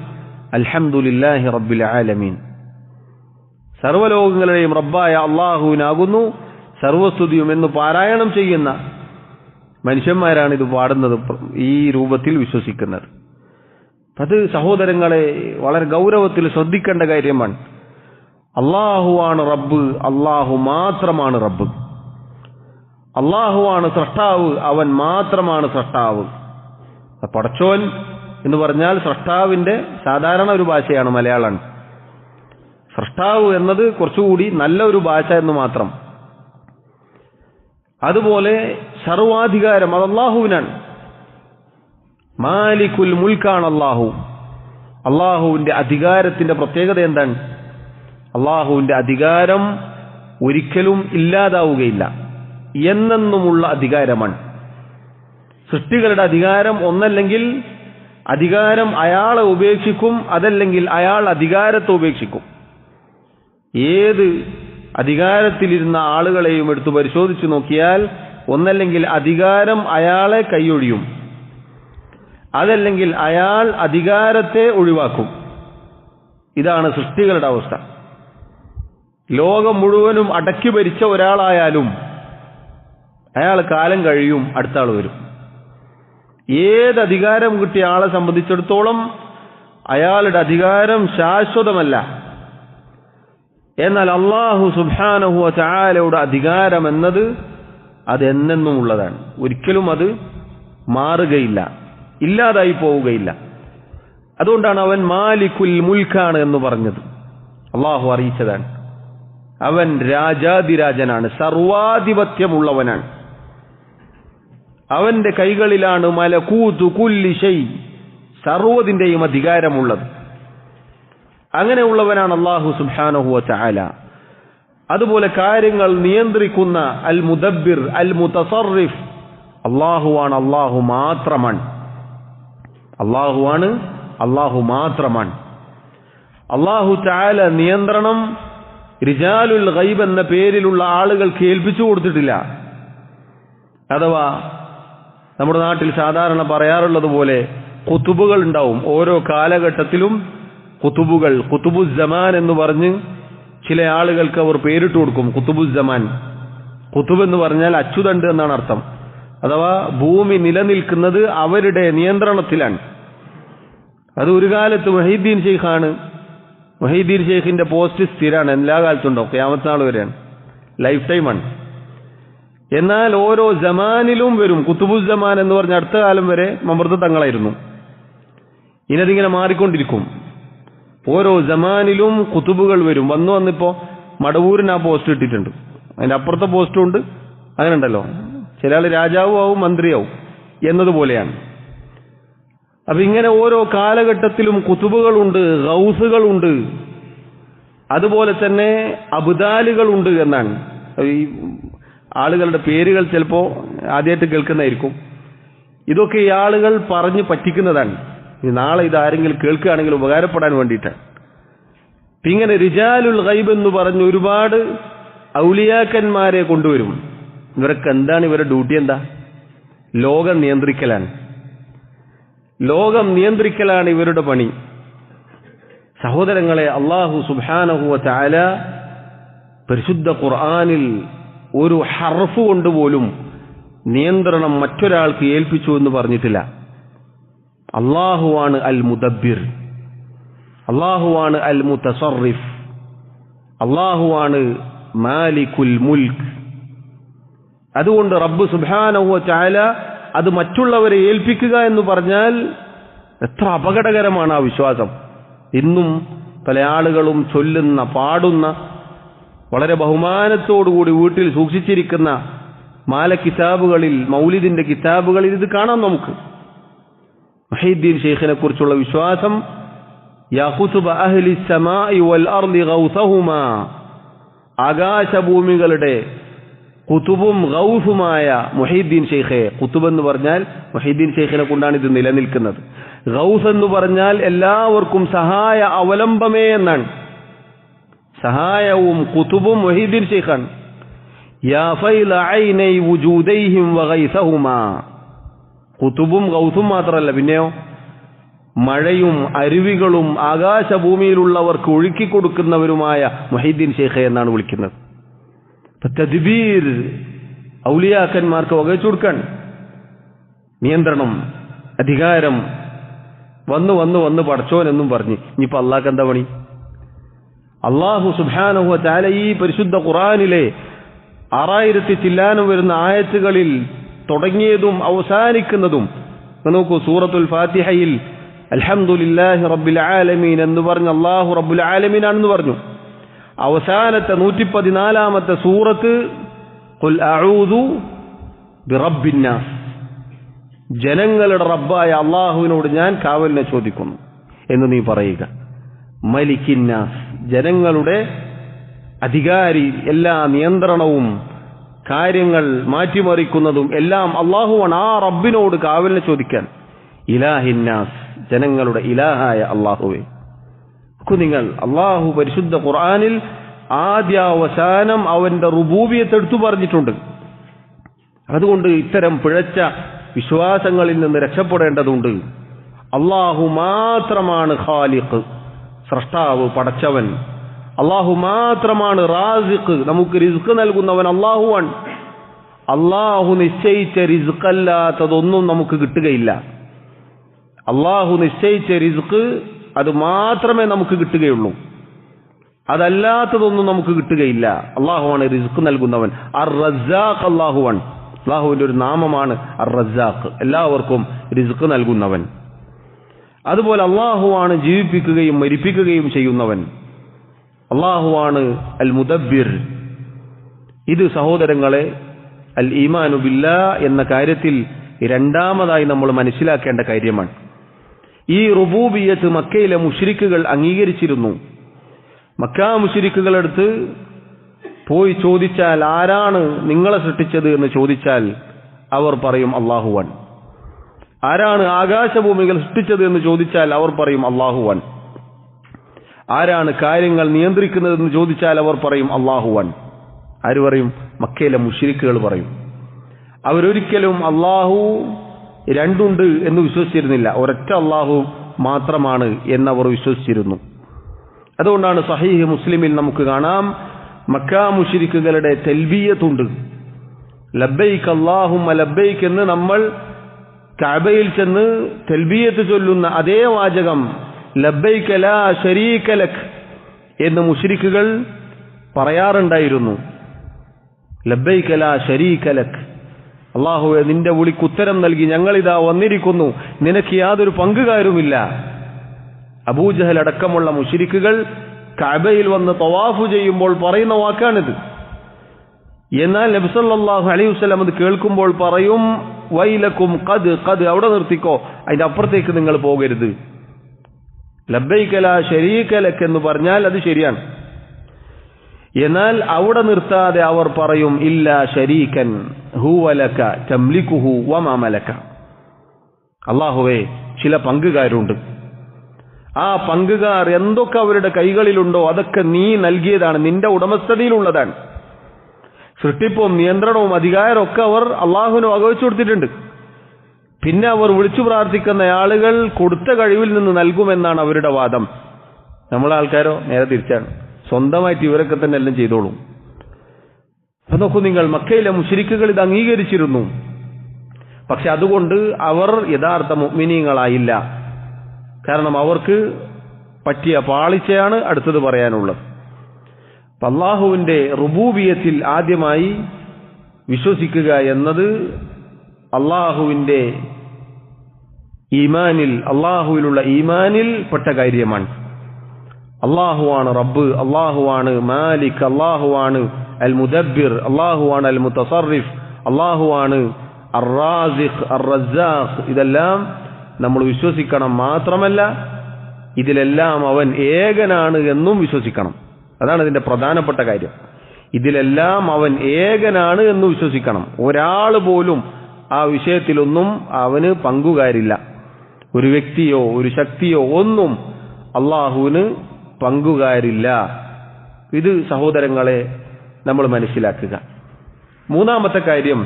അൽഹംദുലില്ലാഹി റബ്ബിൽ ആലമീൻ. സർവ്വലോകങ്ങളുടെയും റബ്ബായ അല്ലാഹുവിനാകുന്നു സർവസ്തുതിയും എന്ന് പാരായണം ചെയ്യുന്ന മനുഷ്യന്മാരാണ് ഇത് പാടുന്നത്, ഈ രൂപത്തിൽ വിശ്വസിക്കുന്നത്. അത് സഹോദരങ്ങളെ വളരെ ഗൗരവത്തിൽ ശ്രദ്ധിക്കേണ്ട കാര്യമാണ്. അല്ലാഹുവാണ് റബ്ബ്, അല്ലാഹു മാത്രമാണ് റബ്ബ്. അല്ലാഹുവാണ് സൃഷ്ടാവ്, അവൻ മാത്രമാണ് സൃഷ്ടാവ്. പടച്ചോൻ എന്ന് പറഞ്ഞാൽ സൃഷ്ടാവിന്റെ സാധാരണ ഒരു ഭാഷയാണ്, മലയാളമാണ്. സൃഷ്ടാവ് എന്നത് കുറച്ചുകൂടി നല്ല ഒരു ഭാഷ എന്ന് മാത്രം. അതുപോലെ സർവാധികാരം അത് അല്ലാഹുവിനാണ്. മാലിക്കുൽ മുൽക്കാണ് അല്ലാഹു. അല്ലാഹുവിന്റെ അധികാരത്തിന്റെ പ്രത്യേകത എന്താണ്? അല്ലാഹുവിന്റെ അധികാരം ഒരിക്കലും ഇല്ലാതാവുകയില്ല, എന്നെന്നുമുള്ള അധികാരമാണ്. സൃഷ്ടികളുടെ അധികാരം ഒന്നല്ലെങ്കിൽ അധികാരം അയാളെ ഉപേക്ഷിക്കും, അതല്ലെങ്കിൽ അയാൾ അധികാരത്തെ ഉപേക്ഷിക്കും. ഏത് അധികാരത്തിലിരുന്ന ആളുകളെയും എടുത്ത് പരിശോധിച്ചു നോക്കിയാൽ ഒന്നല്ലെങ്കിൽ അധികാരം അയാളെ കൈയൊഴിയും, അതല്ലെങ്കിൽ അയാൾ അധികാരത്തെ ഒഴിവാക്കും. ഇതാണ് സൃഷ്ടികളുടെ അവസ്ഥ. ലോകം മുഴുവനും അടക്കി ഭരിച്ച ഒരാളായാലും അയാൾ കാലം കഴിയും, അടുത്ത ആൾ വരും. ഏത് അധികാരം കിട്ടിയ ആളെ സംബന്ധിച്ചിടത്തോളം അയാളുടെ അധികാരം ശാശ്വതമല്ല. എന്നാൽ അല്ലാഹു സുബ്ഹാനഹു വ തആലയുടെ അധികാരം എന്നത് അത് എന്നെന്നും ഉള്ളതാണ്. ഒരിക്കലും അത് മാറുകയില്ല, ഇല്ലാതായി പോവുകയില്ല. അതുകൊണ്ടാണ് അവൻ മാലിക്കുൽ മുൽക്കാണ് എന്ന് പറഞ്ഞത്. അള്ളാഹു അറിയിച്ചതാണ്. അവൻ രാജാതിരാജനാണ്, സർവാധിപത്യമുള്ളവനാണ്. അവന്റെ കൈകളിലാണ് മലകൂതു കുല്ലി ഷൈ, സർവ്വതിന്റെയും അധികാരമുള്ളത്. അങ്ങനെയുള്ളവനാണ് അല്ലാഹു സുബ്ഹാനഹു വ തആല. അതുപോലെ കാര്യങ്ങൾ നിയന്ത്രിക്കുന്ന അൽ മുദബ്ബിർ, അൽ മുതസർറിഫ് അല്ലാഹുവാണ്, അല്ലാഹു മാത്രമാണ്. അല്ലാഹുവാണ്, അല്ലാഹു മാത്രമാണ്. അല്ലാഹു തആല നിയന്ത്രണം റിജാലുൽ ഗൈബ് എന്ന പേരിലുള്ള ആളുകൾക്ക് ഏൽപ്പിച്ചു കൊടുത്തിട്ടില്ല. അഥവാ നമ്മുടെ നാട്ടിൽ സാധാരണ പറയാറുള്ളത് പോലെ ഖുതുബുകൾ ഉണ്ടാവും. ഓരോ കാലഘട്ടത്തിലും ഖുതുബുകൾ, ഖുതുബുസ്സമാൻ എന്ന് പറഞ്ഞ് ചില ആളുകൾക്ക് അവർ പേരിട്ട് കൊടുക്കും. ഖുതുബുസ്സമാൻ, ഖുതുബ് എന്ന് പറഞ്ഞാൽ അച്ചുതണ്ട് എന്നാണ് അർത്ഥം. അഥവാ ഭൂമി നിലനിൽക്കുന്നത് അവരുടെ നിയന്ത്രണത്തിലാണ്. അത് ഒരു കാലത്ത് മുഹീദ്ദീൻ ഷെയ്ഖാണ്. മുഹീദ്ദീൻ ഷെയ്ഖിന്റെ പോസ്റ്റ് സ്ഥിരമാണ്, എല്ലാ കാലത്തുണ്ടാവും, ഖിയാമത്ത് നാൾ വരെയാണ്, ലൈഫ് ടൈമാണ്. എന്നാൽ ഓരോ ജമാനിലും വരും. ഖുതുബുസ്സമാൻ എന്ന് പറഞ്ഞ അടുത്ത കാലം വരെ മമൃത തങ്ങളായിരുന്നു. ഇനതിങ്ങനെ മാറിക്കൊണ്ടിരിക്കും. ഓരോ ജമാനിലും ഖുതുബുകൾ വരും. വന്നിപ്പോ മടവൂരിന് ആ പോസ്റ്റ് ഇട്ടിട്ടുണ്ട്, അതിന്റെ അപ്പുറത്തെ പോസ്റ്റും ഉണ്ട്. അങ്ങനെ ഉണ്ടല്ലോ, ചില ആൾ രാജാവും ആവും മന്ത്രിയാവും എന്നതുപോലെയാണ്. അപ്പൊ ഇങ്ങനെ ഓരോ കാലഘട്ടത്തിലും ഖുതുബുകളുണ്ട്, ഗൗസുകളുണ്ട്, അതുപോലെ തന്നെ അബ്ദാലുകളുണ്ട് എന്നാണ്. ഈ ആളുകളുടെ പേരുകൾ ചിലപ്പോ ആദ്യമായിട്ട് കേൾക്കുന്നതായിരിക്കും. ഇതൊക്കെ ഈ ആളുകൾ പറഞ്ഞു പറ്റിക്കുന്നതാണ്. നാളെ ഇതാരെങ്കിലും കേൾക്കുകയാണെങ്കിൽ ഉപകാരപ്പെടാൻ വേണ്ടിയിട്ടാണ്. ഇങ്ങനെ റിജാലുൽ ഗൈബ് എന്ന് പറഞ്ഞ് ഒരുപാട് ഔലിയാക്കന്മാരെ കൊണ്ടുവരും. ഇവരൊക്കെ എന്താണ്, ഇവരുടെ ഡ്യൂട്ടി എന്താ? ലോകം നിയന്ത്രിക്കലാണ്. ലോകം നിയന്ത്രിക്കലാണ് ഇവരുടെ പണി. സഹോദരങ്ങളെ, അല്ലാഹു സുബ്ഹാനഹു വ തആല പരിശുദ്ധ ഖുർആനിൽ ഒരു ഹർഫ് കൊണ്ടുപോലും നിയന്ത്രണം മറ്റൊരാൾക്ക് ഏൽപ്പിച്ചു എന്ന് പറഞ്ഞിട്ടില്ല. അല്ലാഹുവാണ് അൽ മുദബ്ബിർ, അല്ലാഹുവാണ് അൽ മുതസർറിഫ്, അല്ലാഹുവാണ് മാലിക്കുൽ മുൽക്ക്. അതുകൊണ്ട് റബ്ബ് സുബ്ഹാനഹു വ തആല അത് മറ്റുള്ളവരെ ഏൽപ്പിക്കുക എന്ന് പറഞ്ഞാൽ എത്ര അപകടകരമാണ് ആ വിശ്വാസം. ഇന്നും പല ആളുകളും ചൊല്ലുന്ന, പാടുന്ന, വളരെ ബഹുമാനത്തോടുകൂടി വീട്ടിൽ സൂക്ഷിച്ചിരിക്കുന്ന മാല കിതാബുകളിൽ, മൗലിദിന്റെ കിതാബുകളിൽ ഇത് കാണാം നമുക്ക്. മുഹീദ്ദീൻ ഷെയ്ഖിനെ കുറിച്ചുള്ള വിശ്വാസം, യാ ഖുതുബ അഹ്ലി സമാഇ വൽ അർളി ഗൗസഹുമാ, ആകാശഭൂമികളുടെ ഖുതുബും ഗൗസുമായ മുഹീദ്ദീൻ ഷെയ്ഖെ. ഖുതുബ് എന്ന് പറഞ്ഞാൽ മുഹീദ്ദീൻ ഷെയ്ഖിനെ കൊണ്ടാണ് ഇത് നിലനിൽക്കുന്നത്. ഗൗസ് എന്ന് പറഞ്ഞാൽ എല്ലാവർക്കും സഹായ അവലംബമേ എന്നാണ്. സഹായവും ഖുതുബും മുഹീദ്ദീൻ ഷെയ്ഖാണ്. യാ ഫൈല ഐനൈ വുജൂദൈഹിം വഗൈസഹുമാ, ഖുതുബും ഗൗസും മാത്രമല്ല, പിന്നെയോ മഴയും അരുവികളും ആകാശഭൂമിയിലുള്ളവർക്ക് ഒഴുക്കി കൊടുക്കുന്നവരുമായ മുഹീദ്ദീൻ ഷെയ്ഖെ എന്നാണ് വിളിക്കുന്നത്. തദ്ബീർ, ഔലിയാക്കന്മാർക്ക് വകച്ചു കൊടുക്കാൻ നിയന്ത്രണം, അധികാരം വന്ന് വന്ന് വന്ന് പടച്ചോൻ എന്നും പറഞ്ഞ്. ഇനിയിപ്പോ അള്ളാഹ്ക്ക് എന്താ പണി? അല്ലാഹു സുബ്ഹാനഹു വ തആല ഈ പരിശുദ്ധ ഖുർആനിലെ 6000 ചില്ലാനം വരുന്ന ആയത്തുകളിൽ തുടങ്ങിയതും അവസാനിക്കുന്നതും നോക്കൂ. സൂറത്തുൽ ഫാത്തിഹയിൽ അൽഹംദുലില്ലാഹി റബ്ബിൽ ആലമീൻ എന്ന് പറഞ്ഞ് അല്ലാഹു റബ്ബുൽ ആലമീൻ ആണെന്ന് പറഞ്ഞു. അവസാനത്തെ 114ാമത്തെ സൂറത്ത് ഖുൽ അഊദു ബിറബ്ബിന്നാസ്, ജനങ്ങളുടെ റബ്ബായ അള്ളാഹുവിനോട് ഞാൻ കാവലിനെ ചോദിക്കുന്നു എന്ന് നീ പറയുക. മലിക്കിന്നാസ്, ജനങ്ങളുടെ അധികാരി, എല്ലാ നിയന്ത്രണവും കാര്യങ്ങൾ മാറ്റിമറിക്കുന്നതും എല്ലാം അള്ളാഹുവാണ്. ആ റബ്ബിനോട് കാവലിനെ ചോദിക്കാൻ. ഇലാഹിന്നാസ്, ജനങ്ങളുടെ ഇലാഹായ അള്ളാഹുവേ. നിങ്ങൾ അള്ളാഹു പരിശുദ്ധ ഖുർആനിൽ ആദ്യാവസാനം അവന്റെ റുബൂബിയത്ത് എടുത്തു പറഞ്ഞിട്ടുണ്ട്. അതുകൊണ്ട് ഇത്തരം പിഴച്ച വിശ്വാസങ്ങളിൽ നിന്ന് രക്ഷപ്പെടേണ്ടതുണ്ട്. അള്ളാഹു മാത്രമാണ് ഖാലിഖ്, സ്രഷ്ടാവ്, പടച്ചവൻ. അള്ളാഹു മാത്രമാണ് റാസിഖ്, നമുക്ക് റിസ്ക് നൽകുന്നവൻ അള്ളാഹുവാണ്. അള്ളാഹു നിശ്ചയിച്ച റിസ്ക് അല്ലാത്തതൊന്നും നമുക്ക് കിട്ടുകയില്ല. അള്ളാഹു നിശ്ചയിച്ച റിസ്ക് അത് മാത്രമേ നമുക്ക് കിട്ടുകയുള്ളൂ, അതല്ലാത്തതൊന്നും നമുക്ക് കിട്ടുകയില്ല. അള്ളാഹുവാണ് റിസ്ക് നൽകുന്നവൻ. അർ റസാഖ് അള്ളാഹുവാണ്. അള്ളാഹുവിന്റെ ഒരു നാമമാണ് അർ റസാഖ്, എല്ലാവർക്കും റിസ്ക് നൽകുന്നവൻ. അതുപോലെ അള്ളാഹുവാണ് ജീവിപ്പിക്കുകയും മരിപ്പിക്കുകയും ചെയ്യുന്നവൻ. അള്ളാഹുവാണ് അൽ മുദബ്ബിർ. ഇത് സഹോദരങ്ങളെ അൽ ഈമാനു ബില്ലാ എന്ന കാര്യത്തിൽ രണ്ടാമതായി നമ്മൾ മനസ്സിലാക്കേണ്ട കാര്യമാണ്. ഈ റുബൂബിയത്ത് മക്കയിലെ മുശ്രിക്കുകൾ അംഗീകരിച്ചിരുന്നു. മക്കാ മുശ്രിക്കുകളടുത്ത് പോയി ചോദിച്ചാൽ ആരാണ് നിങ്ങളെ സൃഷ്ടിച്ചത് എന്ന് ചോദിച്ചാൽ അവർ പറയും അള്ളാഹുവാൻ. ആരാണ് ആകാശഭൂമികൾ സൃഷ്ടിച്ചത് എന്ന് ചോദിച്ചാൽ അവർ പറയും അള്ളാഹുവാൻ. ആരാണ് കാര്യങ്ങൾ നിയന്ത്രിക്കുന്നതെന്ന് ചോദിച്ചാൽ അവർ പറയും അള്ളാഹുവാൻ. ആര് പറയും? മക്കയിലെ മുശ്രിക്കുകൾ പറയും. അവരൊരിക്കലും അള്ളാഹു രണ്ടുണ്ട് എന്ന് വിശ്വസിച്ചിരുന്നില്ല, ഒരൊറ്റ അള്ളാഹു മാത്രമാണ് എന്നവർ വിശ്വസിച്ചിരുന്നു. അതുകൊണ്ടാണ് സഹീഹ് മുസ്ലിമിൽ നമുക്ക് കാണാം, മക്കാ മുശ്രിക്കുകളുടെ തൽബിയത്തുണ്ട്. ലബ്ബൈക് അല്ലാഹുമ്മ ലബ്ബൈക് എന്ന് നമ്മൾ കഅബയിൽ ചെന്ന് തൽബിയത്ത് ചൊല്ലുന്ന അതേ വാചകം ലബ്ബൈക ലാ ശരീക ലക് എന്ന് മുശ്രിക്കുകൾ പറയാറുണ്ടായിരുന്നു. ലബ്ബൈക ലാ ശരീക ലക്, അല്ലാഹുവേ നിന്റെ വിളിക്ക് ഉത്തരം നൽകി ഞങ്ങളിതാ വന്നിരിക്കുന്നു, നിനക്ക് യാതൊരു പങ്കുകാരുമില്ല. അബൂജഹൽ അടക്കമുള്ള മുശ്രിക്കുകൾ കഅബയിൽ വന്ന് തവാഫ് ചെയ്യുമ്പോൾ പറയുന്ന വാക്കാണിത്. എന്നാൽ നബി സല്ലല്ലാഹു അലൈഹി വസല്ലം അത് കേൾക്കുമ്പോൾ പറയും വൈലക്കും ഖദ് ഖദ്, അവിടെ നിർത്തിക്കോ, അതിന്റെ അപ്പുറത്തേക്ക് നിങ്ങൾ പോകരുത്. ലബ്ബൈക ലാ ശരീക ലക് എന്ന് പറഞ്ഞാൽ അത് ശരിയാണ്. എന്നാൽ അവിടെ നിർത്താതെ അവർ പറയും ഇല്ലാ ശരീകൻ ഹുവ ലക തംലികുഹു വമാ മലക, അല്ലാഹുവേ ചില പങ്കുകാരുണ്ട്, ആ പങ്കുകാർ എന്തൊക്കെ അവരുടെ കൈകളിലുണ്ടോ അതൊക്കെ നീ നൽകിയതാണ്, നിന്റെ ഉടമസ്ഥതയിലുള്ളതാണ്. സൃഷ്ടിപ്പും നിയന്ത്രണവും അധികാരവും ഒക്കെ അവർ അള്ളാഹുവിന് വകവെച്ചു കൊടുത്തിട്ടുണ്ട്. പിന്നെ അവർ വിളിച്ചു പ്രാർത്ഥിക്കുന്ന ആളുകൾ കൊടുത്ത കഴിവിൽ നിന്ന് നൽകുമെന്നാണ് അവരുടെ വാദം. നമ്മളെ ആൾക്കാരോ നേരെ തിരിച്ചാണ്, സ്വന്തമായിട്ട് ഇവരൊക്കെ തന്നെ എല്ലാം ചെയ്തോളും. അപ്പൊ നോക്കൂ നിങ്ങൾ, മക്കയിലെ മുശ്രിക്കുകൾ ഇത് അംഗീകരിച്ചിരുന്നു. പക്ഷെ അതുകൊണ്ട് അവർ യഥാർത്ഥ മുഅ്മിനീങ്ങളായില്ല. കാരണം അവർക്ക് പറ്റിയ പാളിച്ചയാണ് അടുത്തത് പറയാനുള്ളത്. അല്ലാഹുവിന്റെ റുബൂബിയത്തിൽ ആദ്യമായി വിശ്വസിക്കുക എന്നത് അല്ലാഹുവിന്റെ ഈമാനിൽ, അല്ലാഹുവിലുള്ള ഈമാനിൽ പെട്ട കാര്യമാണ്. അല്ലാഹുവാണ് റബ്ബ്, അല്ലാഹുവാണ് മാലിക്, അല്ലാഹുവാണ് അൽ മുദബ്ബിർ, അല്ലാഹുവാണ് അൽ മുതസറിഫ്, അല്ലാഹുവാണ് അർ റാസിഖ് അർ റസാഖ്. ഇതെല്ലാം നമ്മൾ വിശ്വസിക്കണം. മാത്രമല്ല ഇതിലെല്ലാം അവൻ ഏകനാണ് എന്നും വിശ്വസിക്കണം. അതാണ് ഇതിന്റെ പ്രധാനപ്പെട്ട കാര്യം. ഇതിലെല്ലാം അവൻ ഏകനാണ് എന്ന് വിശ്വസിക്കണം. ഒരാൾ പോലും ആ വിഷയത്തിലൊന്നും അവന് പങ്കുകാരില്ല. ഒരു വ്യക്തിയോ ഒരു ശക്തിയോ ഒന്നും അള്ളാഹുവിന് പങ്കുകാരില്ല. ഇത് സഹോദരങ്ങളെ നമ്മൾ മനസ്സിലാക്കുക. മൂന്നാമത്തെ കാര്യം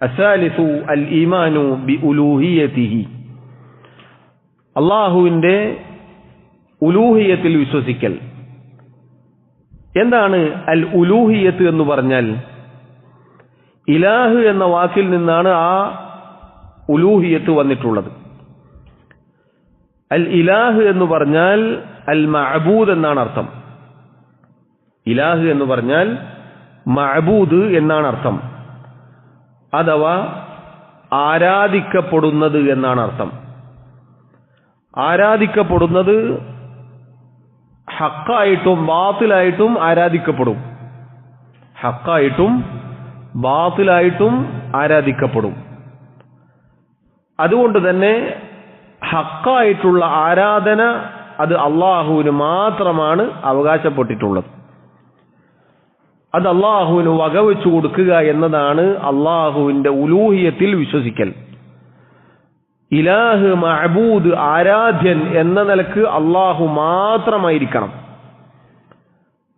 അസാലിസു അൽ ഈമാനു ബി ഉലൂഹിയതിഹി, അള്ളാഹുവിന്റെ ഉലൂഹിയത്തിൽ വിശ്വസിക്കൽ. എന്താണ് അൽ ഉലൂഹിയത്ത് എന്ന് പറഞ്ഞാൽ? ഇലാഹ് എന്ന വാക്കിൽ നിന്നാണ് ആ ഉലൂഹിയത്ത് വന്നിട്ടുള്ളത്. അൽ ഇലാഹ് എന്ന് പറഞ്ഞാൽ അൽ മഅബൂദ് എന്നാണ് അർത്ഥം. ഇലാഹ് എന്ന് പറഞ്ഞാൽ മഅബൂദ് എന്നാണ് അർത്ഥം, അഥവാ ആരാധിക്കപ്പെടുന്നത് എന്നാണ് അർത്ഥം. ആരാധിക്കപ്പെടുന്നത് ഹക്കായിട്ടും ബാത്തിലായിട്ടും ആരാധിക്കപ്പെടും. ഹക്കായിട്ടും ബാത്തിലായിട്ടും ആരാധിക്കപ്പെടും. അതുകൊണ്ട് തന്നെ ഹക്കായിട്ടുള്ള ആരാധന അത് അള്ളാഹുവിന് മാത്രമാണ് അവകാശപ്പെട്ടിട്ടുള്ളത്. അത് അള്ളാഹുവിന് വകവെച്ചു കൊടുക്കുക എന്നതാണ് അള്ളാഹുവിന്റെ ഉലൂഹിയത്തിൽ വിശ്വസിക്കൽ. ഇലാഹ് മഅബൂദ് ആരാധ്യൻ എന്ന നിലക്ക് അള്ളാഹു മാത്രമായിരിക്കണം.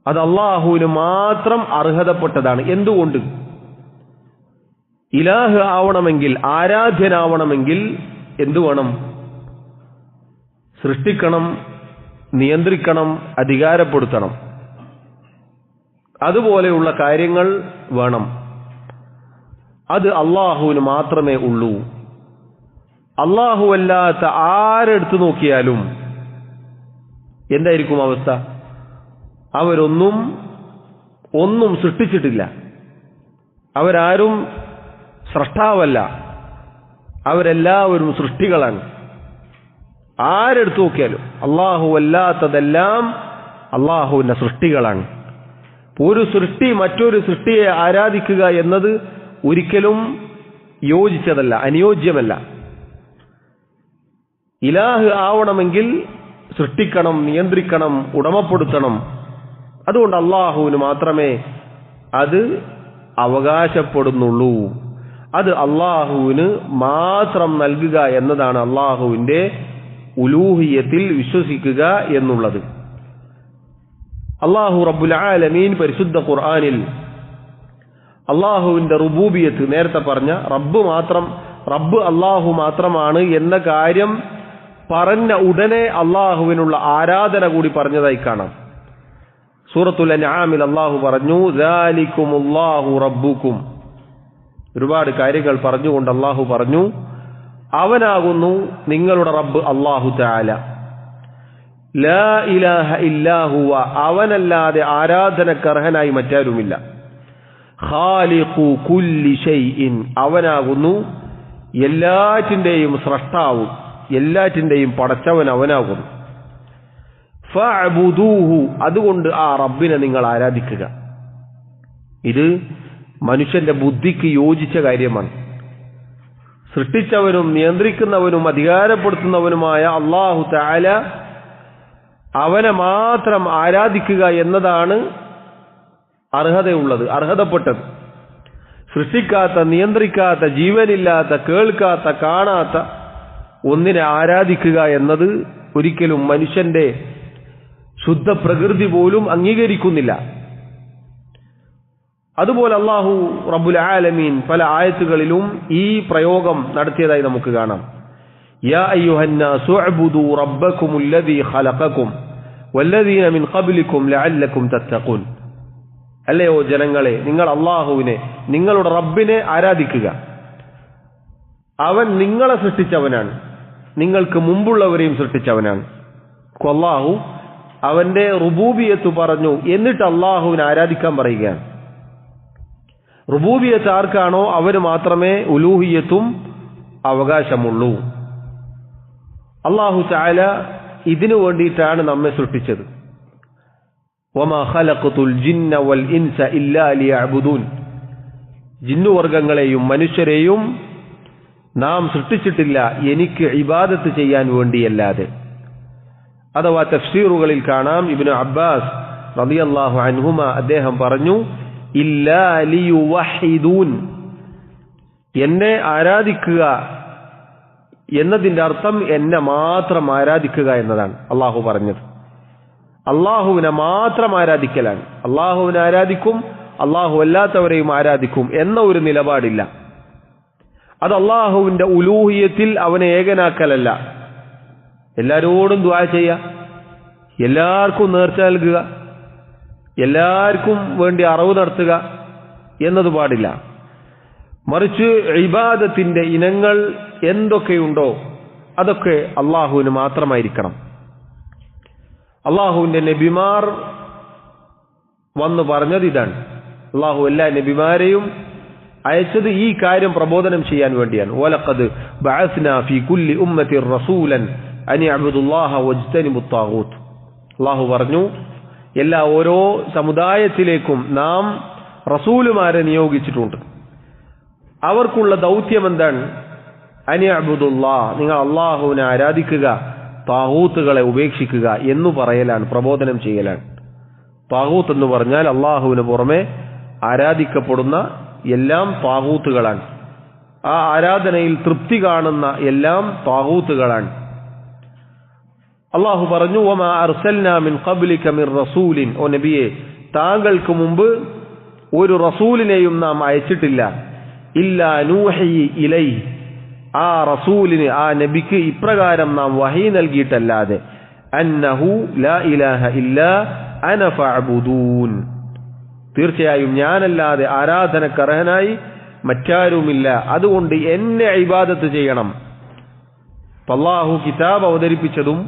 അത് അള്ളാഹുവിന് മാത്രം അർഹതപ്പെട്ടതാണ്. എന്തുകൊണ്ട്? ഇലാഹ് ആവണമെങ്കിൽ, ആരാധ്യനാവണമെങ്കിൽ എന്തു വേണം? സൃഷ്ടിക്കണം, നിയന്ത്രിക്കണം, അധികാരപ്പെടുത്തണം. അതുപോലെയുള്ള കാര്യങ്ങൾ വേണം. അത് അള്ളാഹുവിന് മാത്രമേ ഉള്ളൂ. അള്ളാഹു അല്ലാത്ത ആരെടുത്തു നോക്കിയാലും എന്തായിരിക്കും അവസ്ഥ? അവരൊന്നും സൃഷ്ടിച്ചിട്ടില്ല. അവരാരും സ്രഷ്ടാവല്ല. അവരെല്ലാവരും സൃഷ്ടികളാണ്. ആരെടുത്തു നോക്കിയാലും അള്ളാഹു അല്ലാത്തതെല്ലാം അള്ളാഹുവിന്റെ സൃഷ്ടികളാണ്. ഒരു സൃഷ്ടി മറ്റൊരു സൃഷ്ടിയെ ആരാധിക്കുക എന്നത് ഒരിക്കലും യോജിച്ചതല്ല, അനുയോജ്യമല്ല. ഇലാഹ് ആവണമെങ്കിൽ സൃഷ്ടിക്കണം, നിയന്ത്രിക്കണം, ഉടമപ്പെടുത്തണം. അതുകൊണ്ട് അള്ളാഹുവിന് മാത്രമേ അത് അവകാശപ്പെടുന്നുള്ളൂ. അത് അള്ളാഹുവിന് മാത്രം നൽകുക എന്നതാണ് അള്ളാഹുവിന്റെ ഉലൂഹിയത്തിൽ വിശ്വസിക്കുക എന്നുള്ളത്. അള്ളാഹു റബ്ബുൽ ആലമീൻ പരിശുദ്ധ ഖുർആനിൽ അള്ളാഹുവിന്റെ റുബൂബിയത്ത്, നേരത്തെ പറഞ്ഞ റബ്ബ് അള്ളാഹു മാത്രമാണ് എന്ന കാര്യം പറഞ്ഞ ഉടനെ അള്ളാഹുവിനുള്ള ആരാധന കൂടി പറഞ്ഞതായി കാണാം. സൂറത്തുൽ അൻആമിൽ അള്ളാഹു പറഞ്ഞു, ദാലികുമുല്ലാഹു റബ്ബുക്കും. ഒരുപാട് കാര്യങ്ങൾ പറഞ്ഞുകൊണ്ട് അള്ളാഹു പറഞ്ഞു, അവനാകുന്നു നിങ്ങളുടെ റബ്ബ് അള്ളാഹു തആല. ലാ ഇലാഹ ഇല്ലാ ഹുവ, അവനല്ലാതെ ആരാധനക്കർഹനായി മറ്റാരുമില്ല. ഖാലിഖു കുല്ലി ഷൈഇൻ, അവനാകുന്നു എല്ലാറ്റിന്റെയും സ്രഷ്ടാവും എല്ലാറ്റിന്റെയും പടച്ചവൻ അവനാകുന്നു. ഫഅബ്ദൂഹു, അതുകൊണ്ട് ആ റബ്ബിനെ നിങ്ങൾ ആരാധിക്കുക. ഇത് മനുഷ്യന്റെ ബുദ്ധിക്ക് യോജിച്ച കാര്യമാണ്. സൃഷ്ടിച്ചവനും നിയന്ത്രിക്കുന്നവനും അധികാരപ്പെടുത്തുന്നവനുമായ അല്ലാഹു തആല, അവനെ മാത്രം ആരാധിക്കുക എന്നതാണ് അർഹതപ്പെട്ടത്. സൃഷ്ടിക്കാത്ത, നിയന്ത്രിക്കാത്ത, ജീവനില്ലാത്ത, കേൾക്കാത്ത, കാണാത്ത ഒന്നിനെ ആരാധിക്കുക എന്നത് ഒരിക്കലും മനുഷ്യന്റെ ശുദ്ധ പ്രകൃതി പോലും അംഗീകരിക്കുന്നില്ല. അതുപോലെ അല്ലാഹു റബ്ബുൽ ആലമീൻ പല ആയത്തുകളിലും ഈ പ്രയോഗം നടത്തിയതായി നമുക്ക് കാണാം. യാ അയ്യുഹന്നാസു അബ്ദു റബ്ബക്കുമുല്ലദീ ഖലഖക്കും വല്ലദീന മിൻ ഖബ്ലിക്കും ലഅല്ലക്കും തത്തഖൂൻ. അല്ലയോ ജനങ്ങളെ, നിങ്ങൾ അല്ലാഹുവിനെ, നിങ്ങളുടെ റബ്ബിനെ ആരാധിക്കുക. അവൻ നിങ്ങളെ സൃഷ്ടിച്ചവനാണ്, നിങ്ങൾക്ക് മുമ്പുള്ളവരെയും സൃഷ്ടിച്ചവനാണ്. അല്ലാഹു അവന്റെ റുബൂബിയത്ത് പറഞ്ഞു, എന്നിട്ട് അല്ലാഹുവിനെ ആരാധിക്കാൻ പറയുകയാണ്. റുബൂബിയത്ത് ആർക്കാണോ അവന് മാത്രമേ ഉലൂഹിയത്തും അവകാശമുള്ളൂ. അല്ലാഹു തആല ഇതിനു വേണ്ടിയിട്ടാണ് നമ്മെ സൃഷ്ടിച്ചത്. വമാ ഖലഖതുൽ ജിന്ന വൽ ഇൻസ ഇല്ലാ ലിയഅ്ബുദൂൻ. ജിന്നുവർഗങ്ങളെയും മനുഷ്യരെയും നാം സൃഷ്ടിച്ചിട്ടില്ല എനിക്ക് ഇബാദത്ത് ചെയ്യാൻ വേണ്ടിയല്ലാതെ. അഥവാ തഫ്സീറുകളിൽ കാണാം, ഇബ്നു അബ്ബാസ് റളിയല്ലാഹു അൻഹുമ അദ്ദേഹം പറഞ്ഞു, ഇല്ലാ ലിയുവഹിദൂൻ, എന്നെ ആരാധിക്കുക എന്നതിന്റെ അർത്ഥം എന്നെ മാത്രം ആരാധിക്കുക എന്നതാണ് അള്ളാഹു പറഞ്ഞത്. അള്ളാഹുവിനെ മാത്രം ആരാധിക്കലാണ്. അള്ളാഹുവിനെ ആരാധിക്കും, അള്ളാഹു അല്ലാത്തവരെയും ആരാധിക്കും എന്ന ഒരു നിലപാടില്ല. അത് അള്ളാഹുവിന്റെ ഉലൂഹിയത്തിൽ അവനെ ഏകനാക്കലല്ല. എല്ലാരോടും ദുആ ചെയ്യുക, എല്ലാവർക്കും നേർച്ച നൽകുക, എല്ലാവർക്കും വേണ്ടി അറിവ് നടത്തുക എന്നത് പാടില്ല. മറിച്ച് ഇബാദത്തിന്റെ ഇനങ്ങൾ എന്തൊക്കെയുണ്ടോ അതൊക്കെ അള്ളാഹുവിന് മാത്രമായിരിക്കണം. അള്ളാഹുവിന്റെ നബിമാർ വന്നു പറഞ്ഞത് ഇതാണ്. അള്ളാഹു എല്ലാ നബിമാരെയും അയച്ചത് ഈ കാര്യം പ്രബോധനം ചെയ്യാൻ വേണ്ടിയാണ്. വലഖദ് ബഅസ്നാ ഫീ കുല്ലി ഉമ്മത്തിൻ റസൂലൻ അൻ യഅ്ബുദുല്ലാഹ വജ്തനിബുത് ത്വാഗൂത്ത്. അള്ളാഹു പറഞ്ഞു, ഓരോ സമുദായത്തിലേക്കും നാം റസൂലുമാരെ നിയോഗിച്ചിട്ടുണ്ട്. അവർക്കുള്ള ദൗത്യം എന്താണ്? അൻ യഅ്ബുദുല്ലാഹ്, നിങ്ങൾ അള്ളാഹുവിനെ ആരാധിക്കുക, താഗൂത്തുകളെ ഉപേക്ഷിക്കുക എന്നു പറയലാണ്, പ്രബോധനം ചെയ്യലാണ്. താഗൂത്ത് എന്ന് പറഞ്ഞാൽ അള്ളാഹുവിന് പുറമെ ആരാധിക്കപ്പെടുന്ന എല്ലാം താഗൂത്തുകളാണ്. ആ ആരാധനയിൽ തൃപ്തി കാണുന്ന എല്ലാം താഗൂത്തുകളാണ്. അള്ളാഹു പറഞ്ഞു, വമാ അർസൽനാ മിൻ ഖബ്ലിക മിർ റസൂലിൻ, ഓ നബിയെ, താങ്കൾക്ക് മുമ്പ് ഒരു റസൂലിനെയും നാം അയച്ചിട്ടില്ല. ഇല്ലാ നൂഹി ഇലൈഹി, ആ റസൂലിന്, ആ നബിക്ക് ഇപ്രകാരം നാം വഹി നൽകിയിട്ടല്ലാതെ, അന്നഹു ലാ ഇലാഹ ഇല്ലാ അന ഫഅ്ബുദൂൻ, തീർച്ചയായും ഞാനല്ലാതെ ആരാധനക്കർഹനായി മറ്റാരുമില്ല, അതുകൊണ്ട് എന്നെ ഇബാദത്ത് ചെയ്യണം. അല്ലാഹു കിതാബ് അവതരിപ്പിച്ചതും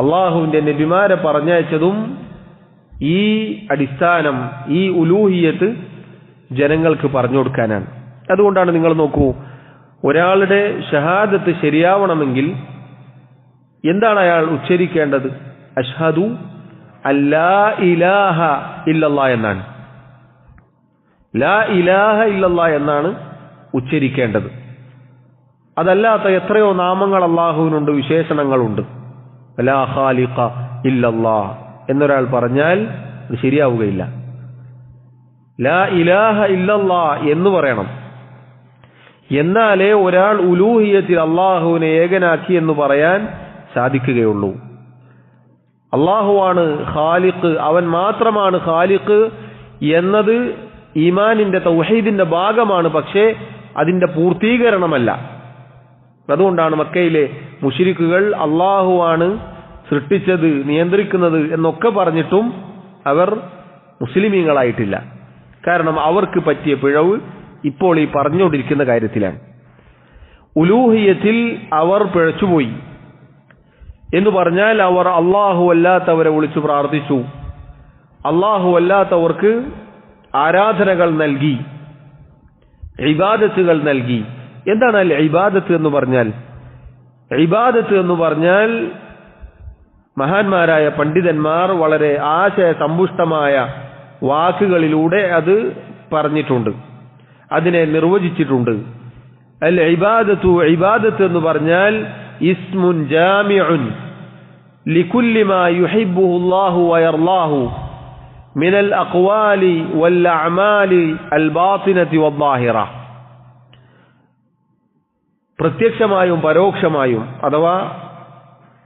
അള്ളാഹുവിന്റെ നബിമാരെ പറഞ്ഞയച്ചതും ഈ അടിസ്ഥാനം, ഈ ഉലൂഹിയത്ത് ജനങ്ങൾക്ക് പറഞ്ഞു കൊടുക്കാനാണ്. അതുകൊണ്ടാണ് നിങ്ങൾ നോക്കൂ, ഒരാളുടെ ഷഹാദത്ത് ശരിയാവണമെങ്കിൽ എന്താണ് അയാൾ ഉച്ചരിക്കേണ്ടത്? അഷ്ഹദു അല്ലാ ഇലാഹ ഇല്ലല്ലാഹ് എന്നാണ്. ലാ ഇലാഹ ഇല്ലല്ലാഹ് എന്നാണ് ഉച്ചരിക്കേണ്ടത്. അതല്ലാത്ത എത്രയോ നാമങ്ങൾ അള്ളാഹുവിനുണ്ട്, വിശേഷണങ്ങളുണ്ട്. ലാ ഖാലിഖ ഇല്ലല്ലാഹ് എന്നൊരാൾ പറഞ്ഞാൽ അത് ശരിയാവുകയില്ല. ലാ ഇലാഹ ഇല്ലല്ലാഹ് എന്ന് പറയണം. എന്നാലേ ഒരാൾ ഉലൂഹിയത്തിൽ അള്ളാഹുവിനെ ഏകനാക്കി എന്ന് പറയാൻ സാധിക്കുകയുള്ളൂ. അള്ളാഹുവാണ് ഖാലിഖ്, അവൻ മാത്രമാണ് ഖാലിഖ് എന്നത് ഈമാനിന്റെ തൗഹീദിന്റെ ഭാഗമാണ്, പക്ഷേ അതിന്റെ പൂർത്തീകരണമല്ല. അതുകൊണ്ടാണ് മക്കയിലെ മുശ്രിക്കുകൾ അള്ളാഹുവാണ് സൃഷ്ടിച്ചത്, നിയന്ത്രിക്കുന്നത് എന്നൊക്കെ പറഞ്ഞിട്ടും അവർ മുസ്ലിമീങ്ങളായിട്ടില്ല. കാരണം അവർക്ക് പറ്റിയ പിഴവ് ഇപ്പോൾ ഈ പറഞ്ഞുകൊണ്ടിരിക്കുന്ന കാര്യത്തിലാണ്. ഉലൂഹിയത്തിൽ അവർ പിഴച്ചുപോയി എന്ന് പറഞ്ഞാൽ അവർ അള്ളാഹു അല്ലാത്തവരെ വിളിച്ചു പ്രാർത്ഥിച്ചു, അള്ളാഹു അല്ലാത്തവർക്ക് ആരാധനകൾ നൽകി, ഇബാദത്തുകൾ നൽകി. എന്താണ് അൽ ഇബാദത്ത് എന്ന് പറഞ്ഞാൽ? ഇബാദത്ത് എന്ന് പറഞ്ഞാൽ മഹാന്മാരായ പണ്ഡിതന്മാർ വളരെ ആശയസമ്പുഷ്ടമായ വാക്കുകളിലൂടെ അത് പറഞ്ഞിട്ടുണ്ട്, അതിനെ നിർവചിച്ചിട്ടുണ്ട്. അൽ ഇബാദത്തു, ഇബാദത്ത് എന്ന് പറഞ്ഞാൽ ഇസ്മുൻ ജാമിഉൻ ലികുല്ലി മാ യുഹിബ്ബുഹു അല്ലാഹു വയർലാഹു മിനൽ അഖ്വാലി വൽ അഅമാലി അൽ ബാത്തിനതി വദ്ദാഹിറ. പ്രത്യക്ഷമായും പരോക്ഷമായും, അഥവാ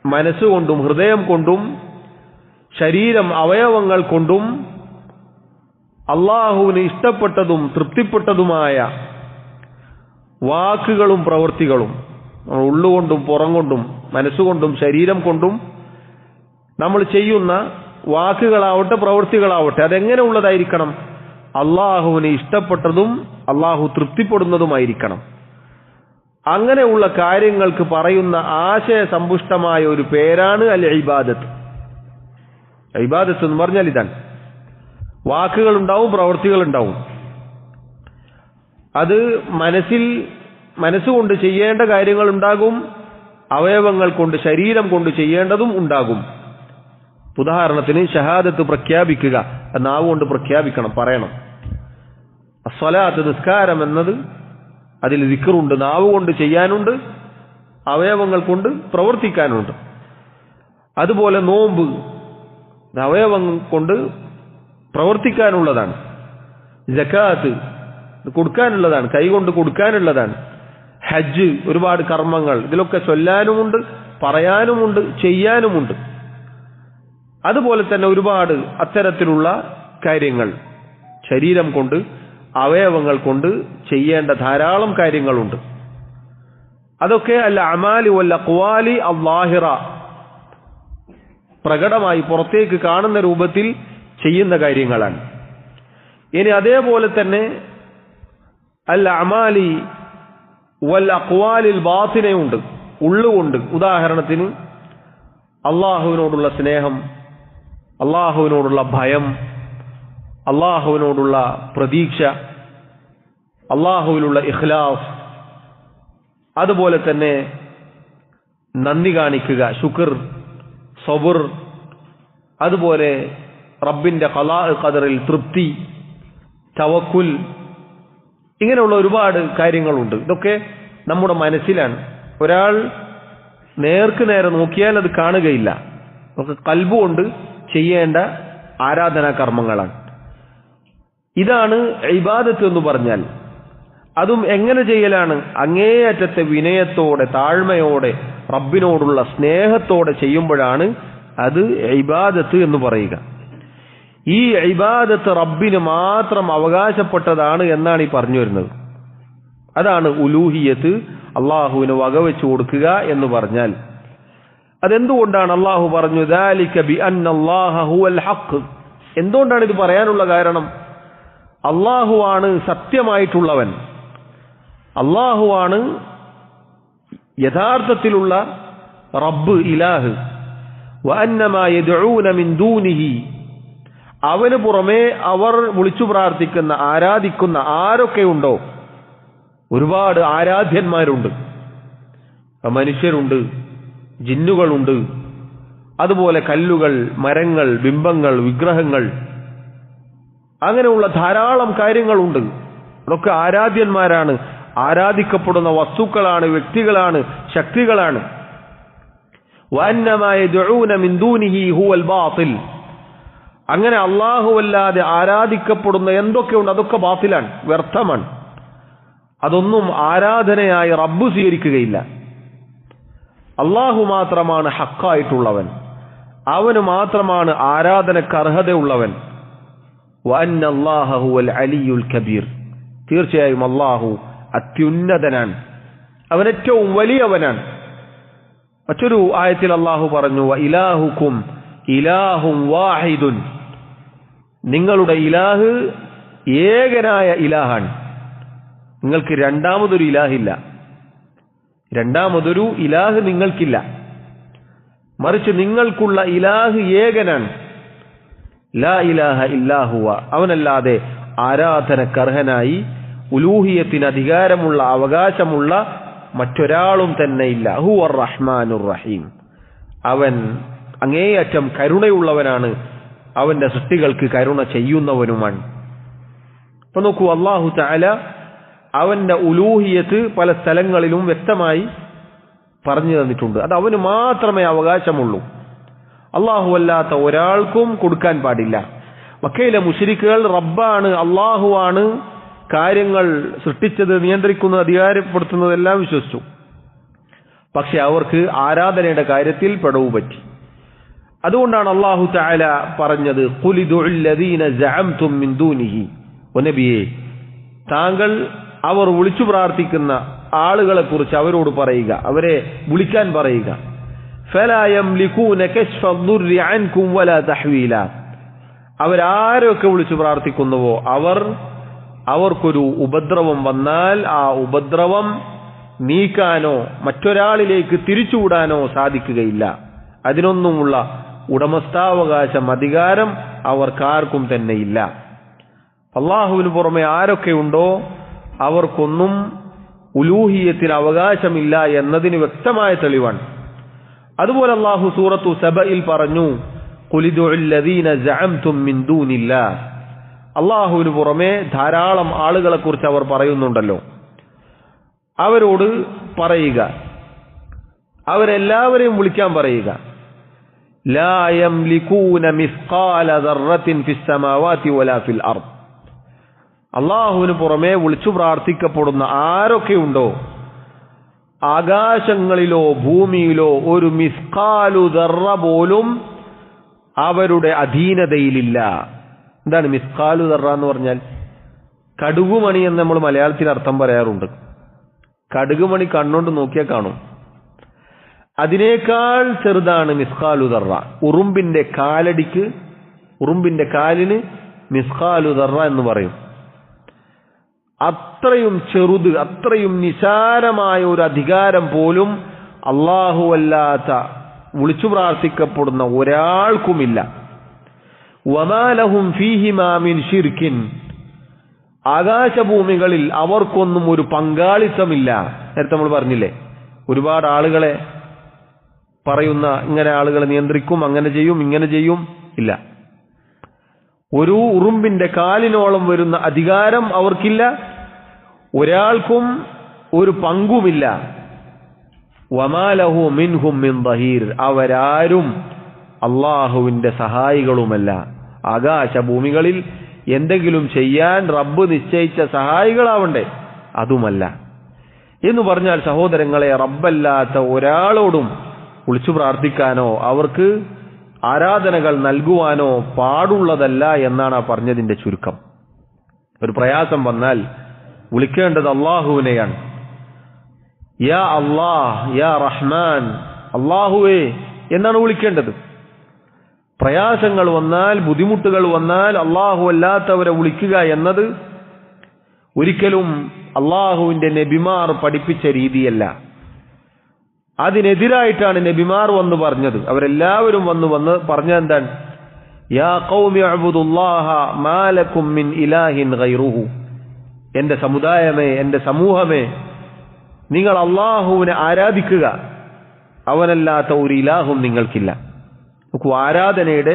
മനസ്സുകൊണ്ടും ഹൃദയം കൊണ്ടും ശരീരം അവയവങ്ങൾ കൊണ്ടും അള്ളാഹുവിന് ഇഷ്ടപ്പെട്ടതും തൃപ്തിപ്പെട്ടതുമായ വാക്കുകളും പ്രവൃത്തികളും, ഉള്ളുകൊണ്ടും പുറം കൊണ്ടും മനസ്സുകൊണ്ടും ശരീരം കൊണ്ടും നമ്മൾ ചെയ്യുന്ന വാക്കുകളാവട്ടെ പ്രവൃത്തികളാവട്ടെ, അതെങ്ങനെ ഉള്ളതായിരിക്കണം? അള്ളാഹുവിന് ഇഷ്ടപ്പെട്ടതും അള്ളാഹു തൃപ്തിപ്പെടുന്നതുമായിരിക്കണം. അങ്ങനെയുള്ള കാര്യങ്ങൾക്ക് പറയുന്ന ആശയസമ്പുഷ്ടമായ ഒരു പേരാണ് അൽ ഇബാദത്ത്. ഇബാദത്ത് എന്ന് പറഞ്ഞാൽ ഇതാണ്. വാക്കുകളുണ്ടാവും, പ്രവൃത്തികളുണ്ടാവും. അത് മനസ്സുകൊണ്ട് ചെയ്യേണ്ട കാര്യങ്ങളുണ്ടാകും, അവയവങ്ങൾ കൊണ്ട് ശരീരം കൊണ്ട് ചെയ്യേണ്ടതും ഉണ്ടാകും. ഉദാഹരണത്തിന് ഷഹാദത്ത് പ്രഖ്യാപിക്കുക, നാവ് കൊണ്ട് പ്രഖ്യാപിക്കണം, പറയണം. അസ്സലാത്ത് നിസ്കാരം എന്നത് അതിൽ ദിക്റുണ്ട്, നാവ് കൊണ്ട് ചെയ്യാനുണ്ട്, അവയവങ്ങൾ കൊണ്ട് പ്രവർത്തിക്കാനുണ്ട്. അതുപോലെ നോമ്പ് അവയവങ്ങൾ കൊണ്ട് പ്രവർത്തിക്കാനുള്ളതാണ്. സകാത്ത് കൊടുക്കാനുള്ളതാണ്, കൈകൊണ്ട് കൊടുക്കാനുള്ളതാണ്. ഹജ്ജ്, ഒരുപാട് കർമ്മങ്ങൾ, ഇതിലൊക്കെ ചൊല്ലാനുമുണ്ട്, പറയാനുമുണ്ട്, ചെയ്യാനുമുണ്ട്. അതുപോലെ തന്നെ ഒരുപാട് അത്തരത്തിലുള്ള കാര്യങ്ങൾ ശരീരം കൊണ്ട് അവയവങ്ങൾ കൊണ്ട് ചെയ്യേണ്ട ധാരാളം കാര്യങ്ങളുണ്ട്. അതൊക്കെ അൽ അമാലി വൽ അഖ്വാലി അല്ലാഹിറ, പ്രകടമായി പുറത്തേക്ക് കാണുന്ന രൂപത്തിൽ ചെയ്യുന്ന കാര്യങ്ങളാണ്. ഇനി അതേപോലെ തന്നെ അൽ അമാലി വൽ അഖ്വാലിൽ ബാത്തിനയുണ്ട്, ഉള്ളുകൊണ്ട്. ഉദാഹരണത്തിന് അള്ളാഹുവിനോടുള്ള സ്നേഹം, അള്ളാഹുവിനോടുള്ള ഭയം, അള്ളാഹുവിനോടുള്ള പ്രതീക്ഷ, അള്ളാഹുവിലുള്ള ഇഖ്ലാസ്, അതുപോലെ തന്നെ നന്ദി കാണിക്കുക, ശുക്ർ, സബർ, അതുപോലെ റബ്ബിന്റെ ഖലാ ഖദറിൽ തൃപ്തി, തവക്കുൽ, ഇങ്ങനെയുള്ള ഒരുപാട് കാര്യങ്ങളുണ്ട്. ഇതൊക്കെ നമ്മുടെ മനസ്സിലാണ്. ഒരാൾ നേർക്ക് നേരെ നോക്കിയാൽ അത് കാണുകയില്ല. നമുക്ക് ഖൽബ് കൊണ്ട് ചെയ്യേണ്ട ആരാധനാ കർമ്മങ്ങളാണ്. ഇതാണ് ഇബാദത്ത് എന്ന് പറഞ്ഞാൽ. അതും എങ്ങനെ ചെയ്യലാണ്? അങ്ങേയറ്റത്തെ വിനയത്തോടെ, താഴ്മയോടെ, റബ്ബിനോടുള്ള സ്നേഹത്തോടെ ചെയ്യുമ്പോഴാണ് അത് ഇബാദത്ത് എന്ന് പറയുക. ഈ ഇബാദത്ത് റബ്ബിന് മാത്രം അവകാശപ്പെട്ടതാണ് എന്നാണ് ഈ പറഞ്ഞു വരുന്നത്. അതാണ് ഉലൂഹിയത്ത്, അള്ളാഹുവിന് വകവെച്ചു കൊടുക്കുക എന്ന് പറഞ്ഞാൽ. അതെന്തുകൊണ്ടാണ് അള്ളാഹു പറഞ്ഞു ദാലിക ബിഅന്നല്ലാഹ ഹുവൽ ഹഖ്? എന്തുകൊണ്ടാണ് ഇത് പറയാനുള്ള കാരണം? അള്ളാഹുവാണ് സത്യമായിട്ടുള്ളവൻ, അള്ളാഹുവാണ് യഥാർത്ഥത്തിലുള്ള റബ്ബ്, ഇലാഹ്. വഅന്നമാ യദ്ഊന മിൻ ദൂനിഹി, അവന് പുറമെ അവർ വിളിച്ചു പ്രാർത്ഥിക്കുന്ന ആരാധിക്കുന്ന ആരൊക്കെയുണ്ടോ, ഒരുപാട് ആരാധ്യന്മാരുണ്ട്. മനുഷ്യരുണ്ട്, ജിന്നുകളുണ്ട്, അതുപോലെ കല്ലുകൾ, മരങ്ങൾ, ബിംബങ്ങൾ, വിഗ്രഹങ്ങൾ, അങ്ങനെയുള്ള ധാരാളം കാര്യങ്ങളുണ്ട്. അതൊക്കെ ആരാധ്യന്മാരാണ്, ആരാധിക്കപ്പെടുന്ന വസ്തുക്കളാണ്, വ്യക്തികളാണ്, ശക്തികളാണ്. വഅന്നമാ യദ്ഊന മിൻ ദൂനിഹി ഹുവൽ ബാത്തിൽ, അങ്ങനെ അല്ലാഹുവല്ലാതെ ആരാധിക്കപ്പെടുന്ന എന്തൊക്കെയുണ്ട് അതൊക്കെ ബാത്തിലാണ്, വ്യർത്ഥമാണ്. അതൊന്നും ആരാധനയായി റബ്ബ് സ്വീകരിക്കുകയില്ല. അള്ളാഹു മാത്രമാണ് ഹക്കായിട്ടുള്ളവൻ, അവന് മാത്രമാണ് ആരാധനക്ക് അർഹതയുള്ളവൻ. വഅന്നല്ലാഹ ഹുവൽ അലിയുൽ കബീർ, തീർച്ചയായും അള്ളാഹു അത്യുന്നതനാണ്, അവൻ ഏറ്റവും വലിയവനാണ്. മറ്റൊരു ആയത്തിൽ അള്ളാഹു പറഞ്ഞു വഇലാഹുക്കും ഇലാഹും വാഹിദുൻ, നിങ്ങളുടെ ഇലാഹ് ഏകനായ ഇലാഹാണ്, നിങ്ങൾക്ക് രണ്ടാമതൊരു ഇലാഹില്ല, രണ്ടാമതൊരു ഇലാഹ് നിങ്ങൾക്കില്ല, മറിച്ച് നിങ്ങൾക്കുള്ള ഇലാഹ് ഏകനാണ്. ലാ ഇലാഹ ഇല്ലാഹുവ, അവനല്ലാതെ ആരാധനക്കർഹനായി ഉലൂഹിയത്തിന് അധികാരമുള്ള അവകാശമുള്ള മറ്റൊരാളും തന്നെ ഇല്ല. ഹുവർ റഹ്മാനുർ റഹീം, അവൻ അങ്ങേയറ്റം കരുണയുള്ളവനാണ്, അവന്റെ സൃഷ്ടികൾക്ക് കരുണ ചെയ്യുന്നവനുമാണ്. അപ്പൊ നോക്കൂ, അല്ലാഹു തആല അവന്റെ ഉലൂഹിയത്ത് പല സ്ഥലങ്ങളിലും വ്യക്തമായി പറഞ്ഞു തന്നിട്ടുണ്ട്. അത് അവന് മാത്രമേ അവകാശമുള്ളൂ, അല്ലാഹു അല്ലാത്ത ഒരാൾക്കും കൊടുക്കാൻ പാടില്ല. മക്കയിലെ മുശ്രിക്കുകൾ റബ്ബാണ്, അല്ലാഹുവാണ് കാര്യങ്ങൾ സൃഷ്ടിച്ചത്, നിയന്ത്രിക്കുന്നത്, അധികാരപ്പെടുത്തുന്നതെല്ലാം വിശ്വസിച്ചു. പക്ഷെ അവർക്ക് ആരാധനയുടെ കാര്യത്തിൽ പിഴവ് പറ്റി. അതുകൊണ്ടാണ് അല്ലാഹു തആല പറഞ്ഞത് ഖുലിദുൽ ലദീന സഅംതും മിൻ ദൂനിഹി, നബിയേ താങ്കൾ അവർ വിളിച്ചു പ്രാർത്ഥിക്കുന്ന ആളുകളെ കുറിച്ച് അവരോട് പറയുക, അവരെ വിളിക്കാൻ പറയുക. ഫലാ യംലികൂന കശ്ഫ ദുർരി അൻകും വലാ തഹ്വീല, അവരാരൊക്കെ വിളിച്ചു പ്രാർത്ഥിക്കുന്നുവോ അവർക്കൊരു ഉപദ്രവം വന്നാൽ ആ ഉപദ്രവം നീക്കാനോ മറ്റൊരാളിലേക്ക് തിരിച്ചുവിടാനോ സാധിക്കുകയില്ല. അതിനൊന്നുമുള്ള ഉടമസ്ഥാവകാശം, അധികാരം അവർക്കാർക്കും തന്നെ ഇല്ല. അള്ളാഹുവിന് പുറമെ ആരൊക്കെയുണ്ടോ അവർക്കൊന്നും ഉലൂഹിയത്തിന് അവകാശമില്ല എന്നതിന് വ്യക്തമായ തെളിവാണ്. അതുപോലെ അള്ളാഹു സൂറത്തു സബയിൽ പറഞ്ഞു ഖുലിദുൽ ലദീന സഅംതും മിൻ ദൂനില്ലാഹ്, അള്ളാഹുവിന് പുറമെ ധാരാളം ആളുകളെ കുറിച്ച് അവർ പറയുന്നുണ്ടല്ലോ, അവരോട് പറയുക, അവരെല്ലാവരെയും വിളിക്കാൻ പറയുക. ലാ യംലികൂന മിസ്ഖാല ദർറത്തിൻ ഫിസ് സമാവാതി വലാ ഫിൽ അർദ്, അള്ളാഹുവിന് പുറമെ വിളിച്ചു പ്രാർത്ഥിക്കപ്പെടുന്ന ആരൊക്കെയുണ്ടോ ആകാശങ്ങളിലോ ഭൂമിയിലോ ഒരു മിസ്ഖാലു ദർറ പോലും അവരുടെ അധീനതയിലില്ല. എന്താണ് മിസ്ഖാലു ദർറ എന്ന് പറഞ്ഞാൽ? കടുകുമണി എന്ന് നമ്മൾ മലയാളത്തിൽ അർത്ഥം പറയാറുണ്ട്. കടുകുമണി കണ്ണുകൊണ്ട് നോക്കിയാൽ കാണും. അതിനേക്കാൾ ചെറുതാണ് മിസ്ഖാലു ദർറ. ഉറുമ്പിന്റെ കാലിന് മിസ്ഖാലു ദർറ എന്ന് പറയും. അത്രയും ചെറുത്, അത്രയും നിസാരമായ ഒരു അധികാരം പോലും അല്ലാഹുവല്ലാത്ത വിളിച്ചു പ്രാർത്ഥിക്കപ്പെടുന്ന ഒരാൾക്കുമില്ല. വമാ ലഹും ഫീഹിമാ മിൻ ശിർക്കിൻ, ആകാശഭൂമികളിൽ അവർക്കൊന്നും ഒരു പങ്കാളിത്തമില്ല. നേരത്തെ നമ്മൾ പറഞ്ഞില്ലേ, ഒരുപാട് ആളുകളെ പറയുന്ന, ഇങ്ങനെ ആളുകളെ നിയന്ത്രിക്കും, അങ്ങനെ ചെയ്യും, ഇങ്ങനെ ചെയ്യും. ഇല്ല, ഒരു ഉറുമ്പിന്റെ കാലിനോളം വരുന്ന അധികാരം അവർക്കില്ല, ഒരാൾക്കും ഒരു പങ്കുമില്ല. വമാ ലഹു മിൻഹും മിൻ ദഹീർ, അവരാരും അള്ളാഹുവിന്റെ സഹായികളുമല്ല. ആകാശഭൂമികളിൽ എന്തെങ്കിലും ചെയ്യാൻ റബ്ബ് നിശ്ചയിച്ച സഹായികളാവണ്ടേ, അതുമല്ല. എന്ന് പറഞ്ഞാൽ സഹോദരങ്ങളെ, റബ്ബല്ലാത്ത ഒരാളോടും വിളിച്ചു പ്രാർത്ഥിക്കാനോ അവർക്ക് ആരാധനകൾ നൽകുവാനോ പാടുള്ളതല്ല എന്നാണ് ആ പറഞ്ഞതിന്റെ ചുരുക്കം. ഒരു പ്രയാസം വന്നാൽ വിളിക്കേണ്ടത് അള്ളാഹുവിനെയാണ്. യാ അല്ലാഹ് യാ റഹ്മാൻ, അള്ളാഹുവേ എന്നാണ് വിളിക്കേണ്ടത്. പ്രയാസങ്ങൾ വന്നാൽ, ബുദ്ധിമുട്ടുകൾ വന്നാൽ അള്ളാഹു അല്ലാത്തവരെ വിളിക്കുക എന്നത് ഒരിക്കലും അള്ളാഹുവിന്റെ നബിമാർ പഠിപ്പിച്ച രീതിയല്ല. അതിനെതിരായിട്ടാണ് നബിമാർ വന്ന് പറഞ്ഞത്. അവരെല്ലാവരും വന്ന് പറഞ്ഞ എന്താണ്? യാ ഖൗമി അഅ്ബുദുല്ലാഹ മാ ലക്കും മിൻ ഇലാഹിൻ ഗൈറുഹു. എന്റെ സമുദായമേ, എന്റെ സമൂഹമേ, നിങ്ങൾ അള്ളാഹുവിനെ ആരാധിക്കുക, അവനല്ലാത്ത ഒരു ഇലാഹും നിങ്ങൾക്കില്ല. നോക്കൂ, ആരാധനയുടെ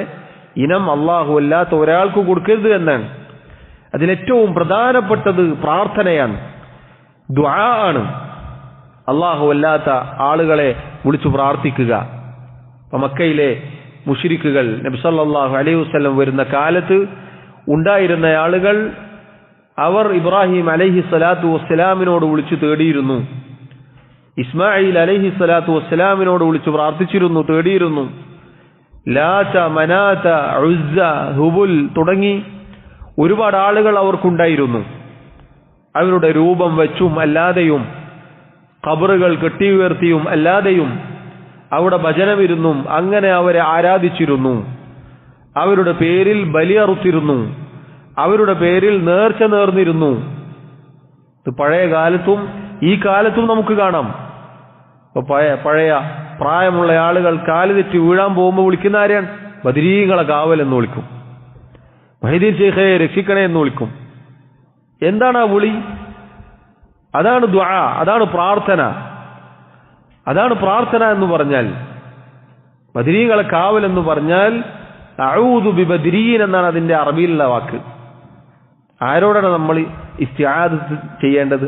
ഇനം അള്ളാഹു അല്ലാത്ത ഒരാൾക്ക് കൊടുക്കരുത് എന്നാണ്. അതിലേറ്റവും പ്രധാനപ്പെട്ടത് പ്രാർത്ഥനയാണ്, ദുആ ആണ്. അള്ളാഹു അല്ലാത്ത ആളുകളെ വിളിച്ചു പ്രാർത്ഥിക്കുക. മക്കയിലെ മുശ്രിക്കുകൾ നബി സല്ലല്ലാഹു അലൈഹി വസല്ലം വരുന്ന കാലത്ത് ഉണ്ടായിരുന്ന ആളുകൾ, അവർ ഇബ്രാഹിം അലൈഹി സ്വലാത്തു വസ്സലാമിനോട് വിളിച്ചു തേടിയിരുന്നു, ഇസ്മായിൽ അലൈഹി സ്വലാത്തു വസ്സലാമിനോട് വിളിച്ചു പ്രാർത്ഥിച്ചിരുന്നു, തേടിയിരുന്നു. ലാത്ത, മനാത്ത, ഉസ്സ, ഹുബുൽ തുടങ്ങി ഒരുപാട് ആളുകൾ അവർക്കുണ്ടായിരുന്നു. അവരുടെ രൂപം വെച്ചും അല്ലാതെയും, ഖബറുകൾ കെട്ടിയുയർത്തിയും അല്ലാതെയും അവിടെ ഭജനമിരുന്നും അങ്ങനെ അവരെ ആരാധിച്ചിരുന്നു. അവരുടെ പേരിൽ ബലിയറുത്തിരുന്നു, അവരുടെ പേരിൽ നേർച്ച നേർന്നിരുന്നു. ഇത് പഴയ കാലത്തും ഈ കാലത്തും നമുക്ക് കാണാം. പഴയ പ്രായമുള്ള ആളുകൾ കാല് തെറ്റി വീഴാൻ പോകുമ്പോൾ വിളിക്കുന്ന ആരെയാണ്? ബദരീങ്ങളെ കാവൽ എന്ന് വിളിക്കും, മൊഹീദ്ദീൻ ശൈഖെ രക്ഷിക്കണേ എന്ന് വിളിക്കും. എന്താണ് ആ വിളി? അതാണ് ദുആ, അതാണ് പ്രാർത്ഥന. അതാണ് പ്രാർത്ഥന എന്ന് പറഞ്ഞാൽ. ബദരീങ്ങളെ കാവൽ എന്ന് പറഞ്ഞാൽ അഊദു ബിബദരീൻ എന്നാണ് അതിന്റെ അറബിയിലുള്ള വാക്ക്. ആരോടാണ് നമ്മൾ ഇസ്തിആദത്ത് ചെയ്യേണ്ടത്?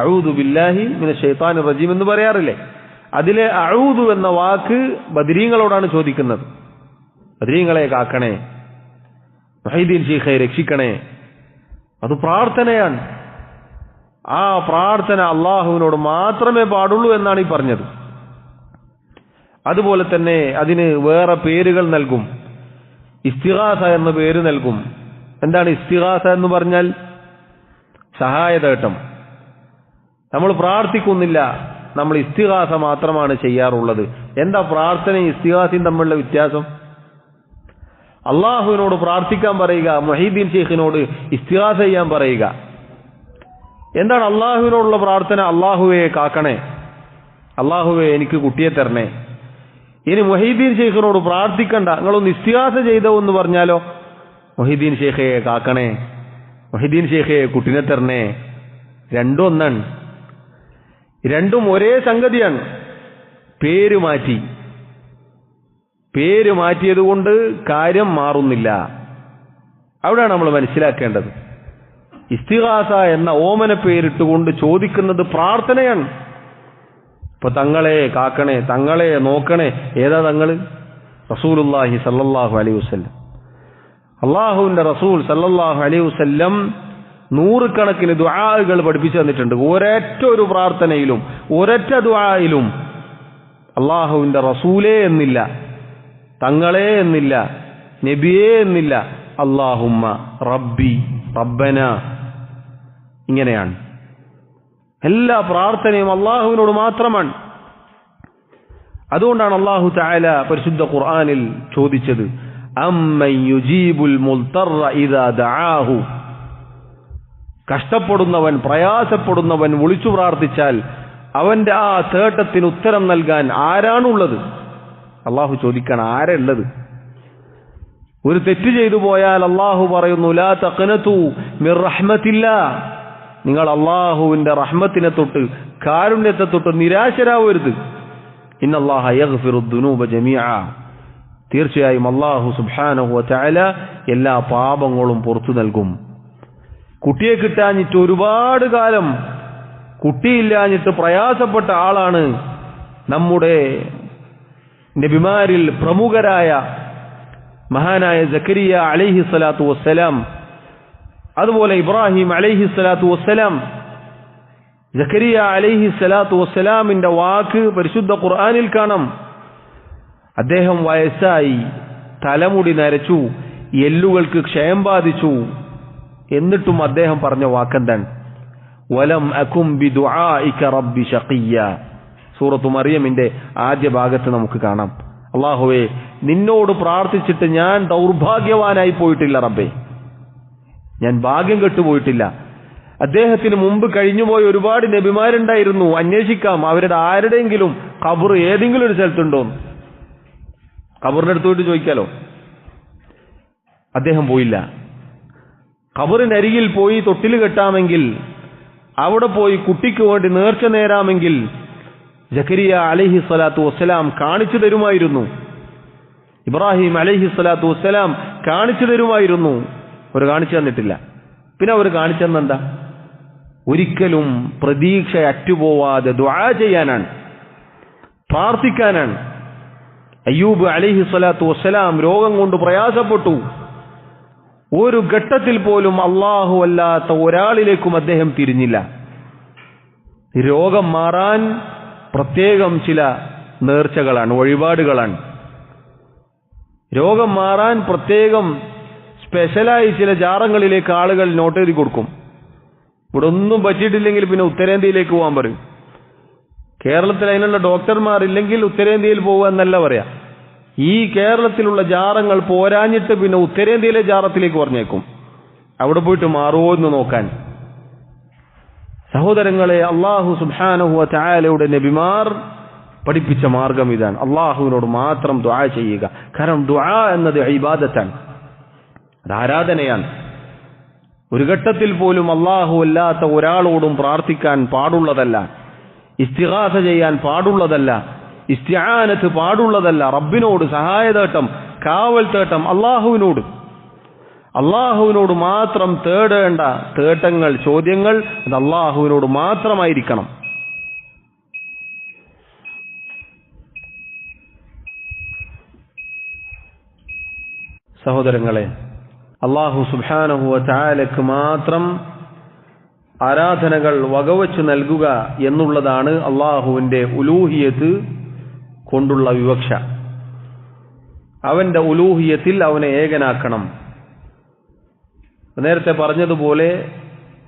അഊദു ബില്ലാഹി മിനശ് ശൈത്താനിർ റജീം എന്ന് പറയാറില്ലേ? അതിലെ അഊദു എന്ന വാക്ക് ബദരീങ്ങളോടാണ് ചോദിക്കുന്നത്. ബദരീങ്ങളെ കാക്കണേ, മൊഹീദ്ദീൻ ശൈഖെ രക്ഷിക്കണേ. അത് പ്രാർത്ഥനയാണ്. ആ പ്രാർത്ഥന അള്ളാഹുവിനോട് മാത്രമേ പാടുള്ളൂ എന്നാണ് ഈ പറഞ്ഞത്. അതുപോലെ തന്നെ അതിന് വേറെ പേരുകൾ നൽകും. ഇസ്തിഗാസ എന്ന പേര് നൽകും. എന്താണ് ഇസ്തിഗാസ എന്ന് പറഞ്ഞാൽ? സഹായതേട്ടം. നമ്മൾ പ്രാർത്ഥിക്കുന്നില്ല, നമ്മൾ ഇസ്തിഗാസ മാത്രമാണ് ചെയ്യാറുള്ളത്. എന്താ പ്രാർത്ഥനയും ഇസ്തിഗാസയും തമ്മിലുള്ള വ്യത്യാസം? അള്ളാഹുവിനോട് പ്രാർത്ഥിക്കാൻ പറയുക, മൊഹീദ്ദീൻ ശൈഖിനോട് ഇസ്തിഗാസ ചെയ്യാൻ പറയുക. എന്താണ് അള്ളാഹുവിനോടുള്ള പ്രാർത്ഥന? അള്ളാഹുവെ കാക്കണേ, അള്ളാഹുവെ എനിക്ക് കുട്ടിയെ തരണേ. ഇനി മൊഹീദ്ദീൻ ശൈഖിനോട് പ്രാർത്ഥിക്കണ്ട, നിങ്ങളൊന്ന് ഇസ്തിഗാസ ചെയ്തോ എന്ന് പറഞ്ഞാലോ, മൊഹീദ്ദീൻ ശൈഖെ കാക്കണേ, മൊഹീദ്ദീൻ ശൈഖെ കുട്ടിനെ തരണേ. രണ്ടും ഒന്നാണ്, രണ്ടും ഒരേ സംഗതിയാണ്. പേര് മാറ്റി, പേര് മാറ്റിയത് കൊണ്ട് കാര്യം മാറുന്നില്ല. അവിടെയാണ് നമ്മൾ മനസ്സിലാക്കേണ്ടത്. ഇസ്തിഗാസ എന്ന ഓമന പേരിട്ടുകൊണ്ട് ചോദിക്കുന്നത് പ്രാർത്ഥനയാണ്. ഇപ്പൊ തങ്ങളെ കാക്കണേ, തങ്ങളെ നോക്കണേ. ഏതാ തങ്ങള്? റസൂലുള്ളാഹി സല്ലല്ലാഹു അലൈഹി വസല്ലം. അള്ളാഹുവിന്റെ റസൂൽ സല്ലല്ലാഹു അലൈഹി വസല്ലം നൂറുകണക്കിന് ദുആകൾ പഠിപ്പിച്ചു തന്നിട്ടുണ്ട്. ഒരൊറ്റ ഒരു പ്രാർത്ഥനയിലും ഒരൊറ്റ ദുആയിലും അള്ളാഹുവിന്റെ റസൂലേ എന്നില്ല, തങ്ങളെ എന്നില്ല, നബിയേ എന്നില്ല, അല്ലാഹുമ്മ റബ്ബി റബ്ബന, ഇങ്ങനെയാണ്. എല്ലാ പ്രാർത്ഥനയും അള്ളാഹുവിനോട് മാത്രമാണ്. അതുകൊണ്ടാണ് അല്ലാഹു തആല പരിശുദ്ധ ഖുർആനിൽ ചോദിച്ചത്, അമ്മൻ യുജീബുൽ മുൽതറ ഇദാ ദആഹു. കഷ്ടപ്പെടുന്നവൻ, പ്രയാസപ്പെടുന്നവൻ വിളിച്ചു പ്രാർത്ഥിച്ചാൽ അവന്റെ ആ തേട്ടത്തിന് ഉത്തരം നൽകാൻ ആരാണുള്ളത്? അള്ളാഹു ചോദിക്കണം, ആരുള്ളത്? ഒരു തെറ്റ് ചെയ്തു പോയാൽ അള്ളാഹു പറയുന്നു, ലാ തഖ്നതു മിർ റഹ്മത്തില്ലാ, നിങ്ങൾ അള്ളാഹുവിന്റെ റഹ്മത്തിനെ തൊട്ട്, കാരുണ്യത്തെ തൊട്ട് നിരാശരാവരുത്. ഇന്നല്ലാഹ യഗ്ഫിറു ദുനൂബ ജമീഅ, തീർച്ചയായും അള്ളാഹു സുബ്ഹാനഹു വ തആല എല്ലാ പാപങ്ങളും പുറത്തു നൽകും. കുട്ടിയെ കിട്ടാഞ്ഞിട്ട് ഒരുപാട് കാലം കുട്ടിയില്ലാഞ്ഞിട്ട് പ്രയാസപ്പെട്ട ആളാണ് നമ്മുടെ നബിമാരിൽ പ്രമുഖരായ മഹാനായ സക്കരിയ അലൈഹി സ്വലാത്തു വസ്സലാം, അതുപോലെ ഇബ്രാഹിം അലൈഹി സ്വലാത്തു വസ്സലാം. സക്കരിയ അലൈഹി സ്വലാത്തു വസ്സലാമിന്റെ വാക്ക് പരിശുദ്ധ ഖുർആനിൽ കാണാം. അദ്ദേഹം വയസ്സായി, തലമുടി നരച്ചു, എല്ലുകൾക്ക് ക്ഷയം ബാധിച്ചു. എന്നിട്ടും അദ്ദേഹം പറഞ്ഞ വാക്കെന്താണ്? വലം അകും ബിദുആഇക റബ്ബി ശഖിയ്യ. സൂറത്തു മറിയമിന്റെ ആദ്യ ഭാഗത്ത് നമുക്ക് കാണാം. അല്ലാഹുവേ, നിന്നോട് പ്രാർത്ഥിച്ചിട്ട് ഞാൻ ദൗർഭാഗ്യവാനായി പോയിട്ടില്ല റബ്ബേ, ഞാൻ ഭാഗ്യം കെട്ടുപോയിട്ടില്ല. അദ്ദേഹത്തിന് മുമ്പ് കഴിഞ്ഞുപോയ ഒരുപാട് നബിമാരുണ്ടായിരുന്നു, അന്വേഷിക്കാം അവരുടെ ആരുടെയെങ്കിലും ഖബർ ഏതെങ്കിലും ഒരു സ്ഥലത്തുണ്ടോ, ഖബറിന്റെ അടുത്ത് പോയിട്ട് ചോദിക്കാലോ. അദ്ദേഹം പോയില്ല. ഖബറിനരികിൽ പോയി തൊട്ടിൽ കെട്ടാമെങ്കിൽ, അവിടെ പോയി കുട്ടിക്ക് വേണ്ടി നേർച്ച നേരാമെങ്കിൽ ജക്കരിയ അലൈഹി സ്വലാത്തു വസ്സലാം കാണിച്ചു തരുമായിരുന്നു, ഇബ്രാഹിം അലൈഹി സ്വലാത്തു വസ്സലാം കാണിച്ചു തരുമായിരുന്നു. അവർ കാണിച്ചു തന്നിട്ടില്ല. പിന്നെ അവർ കാണിച്ചു തന്നെന്താ? ഒരിക്കലും പ്രതീക്ഷ അറ്റുപോവാതെ ദുആ ചെയ്യാനാണ്, പ്രാർത്ഥിക്കാനാണ്. അയ്യൂബ് അലൈഹി സ്വലാത്തു വസ്സലാം രോഗം കൊണ്ട് പ്രയാസപ്പെട്ടു. ഒരു ഘട്ടത്തിൽ പോലും അല്ലാഹു അല്ലാത്ത ഒരാളിലേക്കും അദ്ദേഹം തിരിഞ്ഞില്ല. രോഗം മാറാൻ പ്രത്യേകം ചില നേർച്ചകളാണ്, വഴിപാടുകളാണ്. രോഗം മാറാൻ പ്രത്യേകം സ്പെഷ്യലായി ചില ജാറങ്ങളിലേക്ക് ആളുകൾ നോട്ട് എഴുതി കൊടുക്കും. ഇവിടെ ഒന്നും പറ്റിയിട്ടില്ലെങ്കിൽ പിന്നെ ഉത്തരേന്ത്യയിലേക്ക് പോകാൻ പറയും. കേരളത്തിൽ അതിനുള്ള ഡോക്ടർമാരില്ലെങ്കിൽ ഉത്തരേന്ത്യയിൽ പോകുക എന്നല്ല പറയാ. ഈ കേരളത്തിലുള്ള ജാറങ്ങൾ പോരാഞ്ഞിട്ട് പിന്നെ ഉത്തരേന്ത്യയിലെ ജാറത്തിലേക്ക് പറഞ്ഞേക്കും, അവിടെ പോയിട്ട് മാറുമോ എന്ന് നോക്കാൻ. സഹോദരങ്ങളെ, അല്ലാഹു സുബ്ഹാനഹു വ തആലയുടെ നബിമാർ പഠിപ്പിച്ച മാർഗം ഇതാണ്. അല്ലാഹുവിനോട് മാത്രം ദുആ ചെയ്യുക. കാരണം ദുആ എന്നത് ഇബാദത്താണ്, അത് ആരാധനയാണ്. ഒരു ഘട്ടത്തിൽ പോലും അല്ലാഹു അല്ലാത്ത ഒരാളോടും പ്രാർത്ഥിക്കാൻ പാടുള്ളതല്ല, ഇസ്തിഗാസ ചെയ്യാൻ പാടുള്ളതല്ല, ഇസ്തിആനത്ത് പാടുള്ളതല്ല. റബ്ബിനോട് സഹായതേട്ടം, കാവൽ തേട്ടം അല്ലാഹുവിനോട് മാത്രം തേടേണ്ട തേട്ടങ്ങൾ, ചോദ്യങ്ങൾ അത് അല്ലാഹുവിനോട് മാത്രമായിരിക്കണം. സഹോദരങ്ങളെ, അല്ലാഹു സുബ്ഹാനഹു വ തആലക്ക് മാത്രം ആരാധനകൾ വകവച്ചു നൽകുക എന്നുള്ളതാണ് അല്ലാഹുവിന്റെ ഉലൂഹിയത്ത് കൊണ്ടുള്ള വിവക്ഷ. അവന്റെ ഉലൂഹിയത്തിൽ അവനെ ഏകനാക്കണം. നേരത്തെ പറഞ്ഞതുപോലെ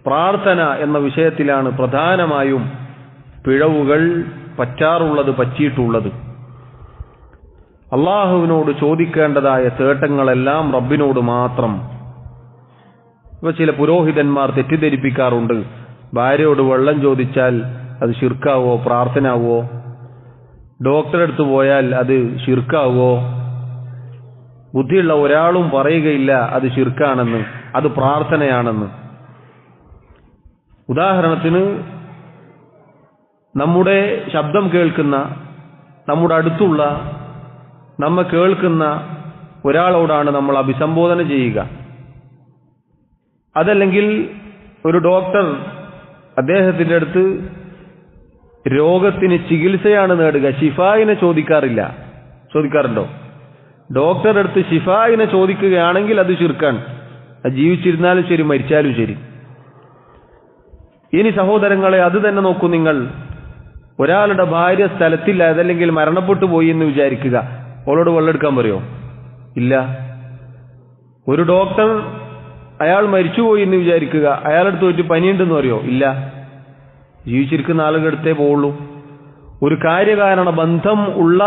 പ്രാർത്ഥന എന്ന വിഷയത്തിലാണ് പ്രധാനമായും പിഴവുകൾ പറ്റിയിട്ടുള്ളത്. അള്ളാഹുവിനോട് ചോദിക്കേണ്ടതായ തേട്ടങ്ങളെല്ലാം റബ്ബിനോട് മാത്രം. ഇപ്പൊ ചില പുരോഹിതന്മാർ തെറ്റിദ്ധരിപ്പിക്കാറുണ്ട്, ഭാര്യയോട് വെള്ളം ചോദിച്ചാൽ അത് ശിർക്കാവോ പ്രാർത്ഥനാവോ, ഡോക്ടറെ അടുത്ത് പോയാൽ അത് ശിർക്കാവോ. ബുദ്ധിയുള്ള ഒരാളും പറയുകയില്ല അത് ശിർക്കാണെന്ന്, അത് പ്രാർത്ഥനയാണെന്ന്. ഉദാഹരണത്തിന്, നമ്മുടെ ശബ്ദം കേൾക്കുന്ന, നമ്മുടെ അടുത്തുള്ള, നമ്മെ കേൾക്കുന്ന ഒരാളോടാണ് നമ്മൾ അഭിസംബോധന ചെയ്യുക. അതല്ലെങ്കിൽ ഒരു ഡോക്ടർ അദ്ദേഹത്തിന്റെ അടുത്ത് രോഗത്തിന് ചികിത്സയാണ് നേടുക, ഷിഫായിനെ ചോദിക്കാറുണ്ടോ? ഡോക്ടറുടെ അടുത്ത് ഷിഫായിനെ ചോദിക്കുകയാണെങ്കിൽ അത് ശിർക്കാണ്, അത് ജീവിച്ചിരുന്നാലും ശരി മരിച്ചാലും ശരി. ഇനി സഹോദരങ്ങളെ, അത് തന്നെ നോക്കൂ നിങ്ങൾ. ഒരാളുടെ ഭാര്യ സ്ഥലത്തില്ല, അതല്ലെങ്കിൽ മരണപ്പെട്ടു പോയി എന്ന് വിചാരിക്കുക, അവളോട് വെള്ളമെടുക്കാൻ പറയുമോ? ഇല്ല. ഒരു ഡോക്ടർ അയാൾ മരിച്ചുപോയി എന്ന് വിചാരിക്കുക, അയാളടുത്ത് പോയിട്ട് പനിയുണ്ടെന്ന് പറയുമോ? ഇല്ല. ജീവിച്ചിരിക്കുന്ന ആളുകളുടെ അടുത്തേ പോവുള്ളൂ. ഒരു കാര്യകാരണ ബന്ധം ഉള്ള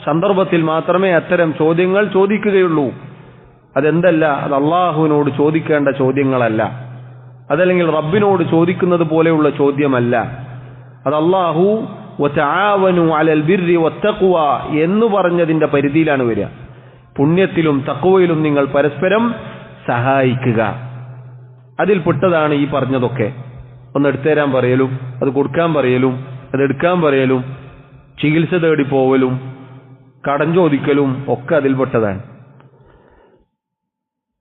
സന്ദർഭത്തിൽ മാത്രമേ അത്തരം ചോദ്യങ്ങൾ ചോദിക്കുകയുള്ളൂ. അതെന്തല്ല, അത് അള്ളാഹുവിനോട് ചോദിക്കേണ്ട ചോദ്യങ്ങളല്ല, അതല്ലെങ്കിൽ റബ്ബിനോട് ചോദിക്കുന്നത് പോലെയുള്ള ചോദ്യമല്ല. അത് അള്ളാഹു വതആവനു അലൽ ബിർരി വത്തഖ്വ എന്ന് പറഞ്ഞതിന്റെ പരിധിയിലാണ് വരിക. പുണ്യത്തിലും തഖ്വയിലും നിങ്ങൾ പരസ്പരം സഹായിക്കുക. അതിൽപ്പെട്ടതാണ് ഈ പറഞ്ഞതൊക്കെ. ഒന്ന് എടുത്തുതരാൻ പറയലും, അത് കൊടുക്കാൻ പറയലും, അതെടുക്കാൻ പറയലും, ചികിത്സ തേടി പോവലും, കടം ചോദിക്കലും ഒക്കെ അതിൽപ്പെട്ടതാണ്.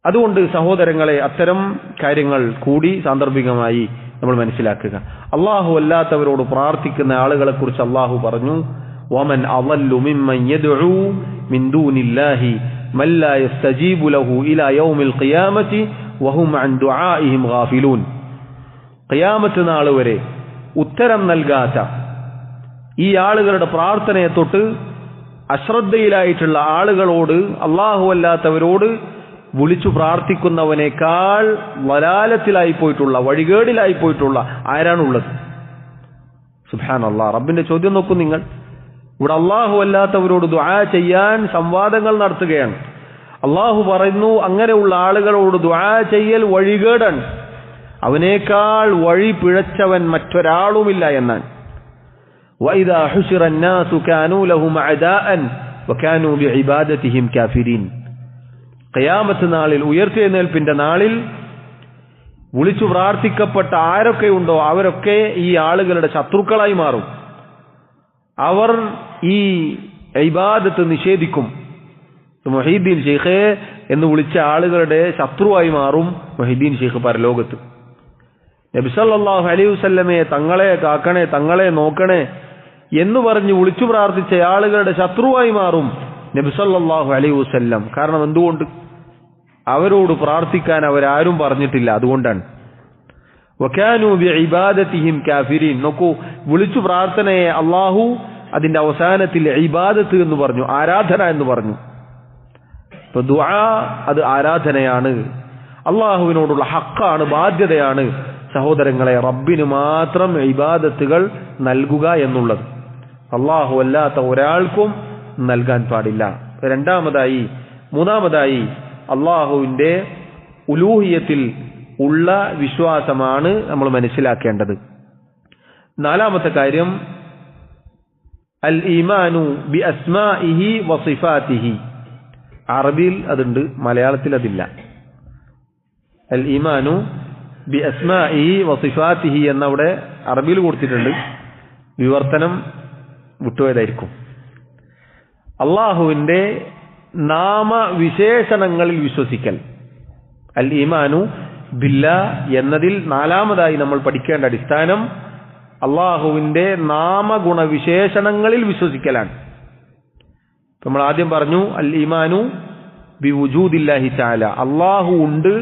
അതുകൊണ്ട് സഹോദരങ്ങളെ, അത്തരം കാര്യങ്ങൾ കൂടി സാന്ദർഭികമായി നമ്മൾ മനസ്സിലാക്കുക. അല്ലാഹു അല്ലാത്തവരോട് പ്രാർത്ഥിക്കുന്ന ആളുകളെ കുറിച്ച് അല്ലാഹു പറഞ്ഞു, വമൻ അളല്ലു മിമ്മൻ യദ്ഉ മിൻ ദൂനില്ലാഹി മൻ ലാ യസ്തജീബു ലഹു ഇലാ യൗമിൽ ഖിയാമത്തി വഹും അൻ ദുആഇഹിം ഗാഫിലൂൻ. ഖിയാമത്ത് നാൾ വരെ ഉത്തരം നൽകാത്ത ഈ ആളുകളുടെ പ്രാർത്ഥനയെ തൊട്ട് അശ്രദ്ധയിലായിട്ടുള്ള ആളുകളോട്, അല്ലാഹു അല്ലാത്തവരോട് വിളിച്ചു പ്രാർത്ഥിക്കുന്നവനേക്കാൾ വലാലത്തിലായി പോയിട്ടുള്ള, വഴികേടിലായി പോയിട്ടുള്ള ആരാണുള്ളത്? സുബ്ഹാനല്ലാഹ്. റബ്ബിന്റെ ചോദ്യം നോക്കൂ നിങ്ങൾ. ഇവിടെ അള്ളാഹു അല്ലാത്തവരോട് ദുആ ചെയ്യാൻ സംവാദങ്ങൾ നടത്തുകയാണ്. അള്ളാഹു പറയുന്നു, അങ്ങനെയുള്ള ആളുകളോട് ദുആ ചെയ്യൽ വഴികേടാണ്, അവനേക്കാൾ വഴി പിഴച്ചവൻ മറ്റൊരാളുമില്ല എന്നാണ്. വഇദാ ഹുശിറ അന്നാസു കാനൂ ലഹും അദാഅൻ വകാനൂ ബിഇബാദതിഹിം കാഫിരീൻ. ഖിയാമത്ത് നാളിൽ, ഉയർത്തെഴുന്നേൽപ്പിന്റെ നാളിൽ വിളിച്ചു പ്രാർത്ഥിക്കപ്പെട്ട ആരൊക്കെയുണ്ടോ അവരൊക്കെ ഈ ആളുകളുടെ ശത്രുക്കളായി മാറും. അവർ ഈ ഇബാദത്ത് നിഷേധിക്കും. മുഹീദ്ദീൻ ഷെയ്ഖ് എന്ന് വിളിച്ച ആളുകളുടെ ശത്രുവായി മാറും മുഹീദ്ദീൻ ഷെയ്ഖ് പരലോകത്ത്. നബി സല്ലല്ലാഹു അലൈഹി വസല്ലമയെ തങ്ങളെ കാക്കണേ, തങ്ങളെ നോക്കണേ എന്ന് പറഞ്ഞ് വിളിച്ചു പ്രാർത്ഥിച്ച ആളുകളുടെ ശത്രുവായി മാറും നബി സല്ലല്ലാഹു അലൈഹി വസല്ലം. കാരണം എന്തുകൊണ്ട്? അവരോട് പ്രാർത്ഥിക്കാൻ അവരാരും പറഞ്ഞിട്ടില്ല, അതുകൊണ്ടാണ്. വകാനൂ ബിഇബാദതിഹിം കാഫിരീൻ. നോക്കൂ, വിളിച്ചു പ്രാർത്ഥനയെ അള്ളാഹു അതിന്റെ അവസാനത്തിൽ ഇബാദത്ത് എന്ന് പറഞ്ഞു, ആരാധന എന്ന് പറഞ്ഞു. ഇപ്പൊ ദുആ അത് ആരാധനയാണ്, അള്ളാഹുവിനോടുള്ള ഹക്കാണ്, ബാധ്യതയാണ് സഹോദരങ്ങളെ, റബ്ബിന് മാത്രം ഇബാദത്തുകൾ നൽകുക എന്നുള്ളത്. അള്ളാഹു അല്ലാത്ത ഒരാൾക്കും നൽകാൻ പാടില്ല. മൂന്നാമതായി അള്ളാഹുവിന്റെ ഉലൂഹിയത്തിൽ ഉള്ള വിശ്വാസമാണ് നമ്മൾ മനസ്സിലാക്കേണ്ടത്. നാലാമത്തെ കാര്യം അൽ ഈമാനു ബി അസ്മാഇഹി വസിഫാതിഹി. അറബിയിൽ അതുണ്ട്, മലയാളത്തിൽ അതില്ല. അൽ ഈമാനു ബി അസ്മാഇഹി വസിഫാതിഹി എന്നവിടെ അറബിയിൽ കൊടുത്തിട്ടുണ്ട്, വിവർത്തനം വിട്ടുപോയതായിരിക്കും. അള്ളാഹുവിന്റെ നാമവിശേഷണങ്ങളിൽ വിശ്വസിക്കൽ. അൽ ഈമാനു ബില്ലാ എന്നതിൽ നാലാമതായി നമ്മൾ പഠിക്കേണ്ട അടിസ്ഥാനം അള്ളാഹുവിന്റെ നാമഗുണവിശേഷണങ്ങളിൽ വിശ്വസിക്കലാണ്. നമ്മൾ ആദ്യം പറഞ്ഞു അൽ ഈമാനു ബി വുജൂദില്ലാഹി തആല, അള്ളാഹു ഉണ്ട്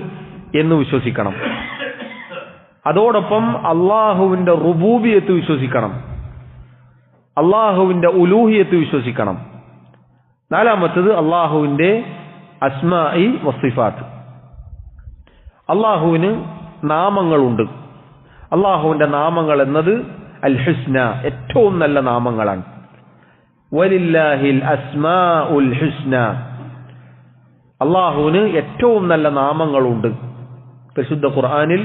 എന്ന് വിശ്വസിക്കണം. അതോടൊപ്പം അള്ളാഹുവിന്റെ റുബൂബിയത്ത് വിശ്വസിക്കണം, അള്ളാഹുവിന്റെ ഉലൂഹിയത്ത് വിശ്വസിക്കണം. നാലാമത്തത് അള്ളാഹുവിന്റെ അസ്മാഇ വസിഫാത്ത്. അള്ളാഹുവിന് നാമങ്ങളുണ്ട്. അള്ളാഹുവിന്റെ നാമങ്ങൾ എന്നത് അൽ ഹുസ്ന, ഏറ്റവും നല്ല നാമങ്ങളാണ്. വലില്ലാഹിൽ അസ്മാഉൽ ഹുസ്ന, അള്ളാഹുവിന് ഏറ്റവും നല്ല നാമങ്ങളുണ്ട്. പരിശുദ്ധ ഖുർആനിൽ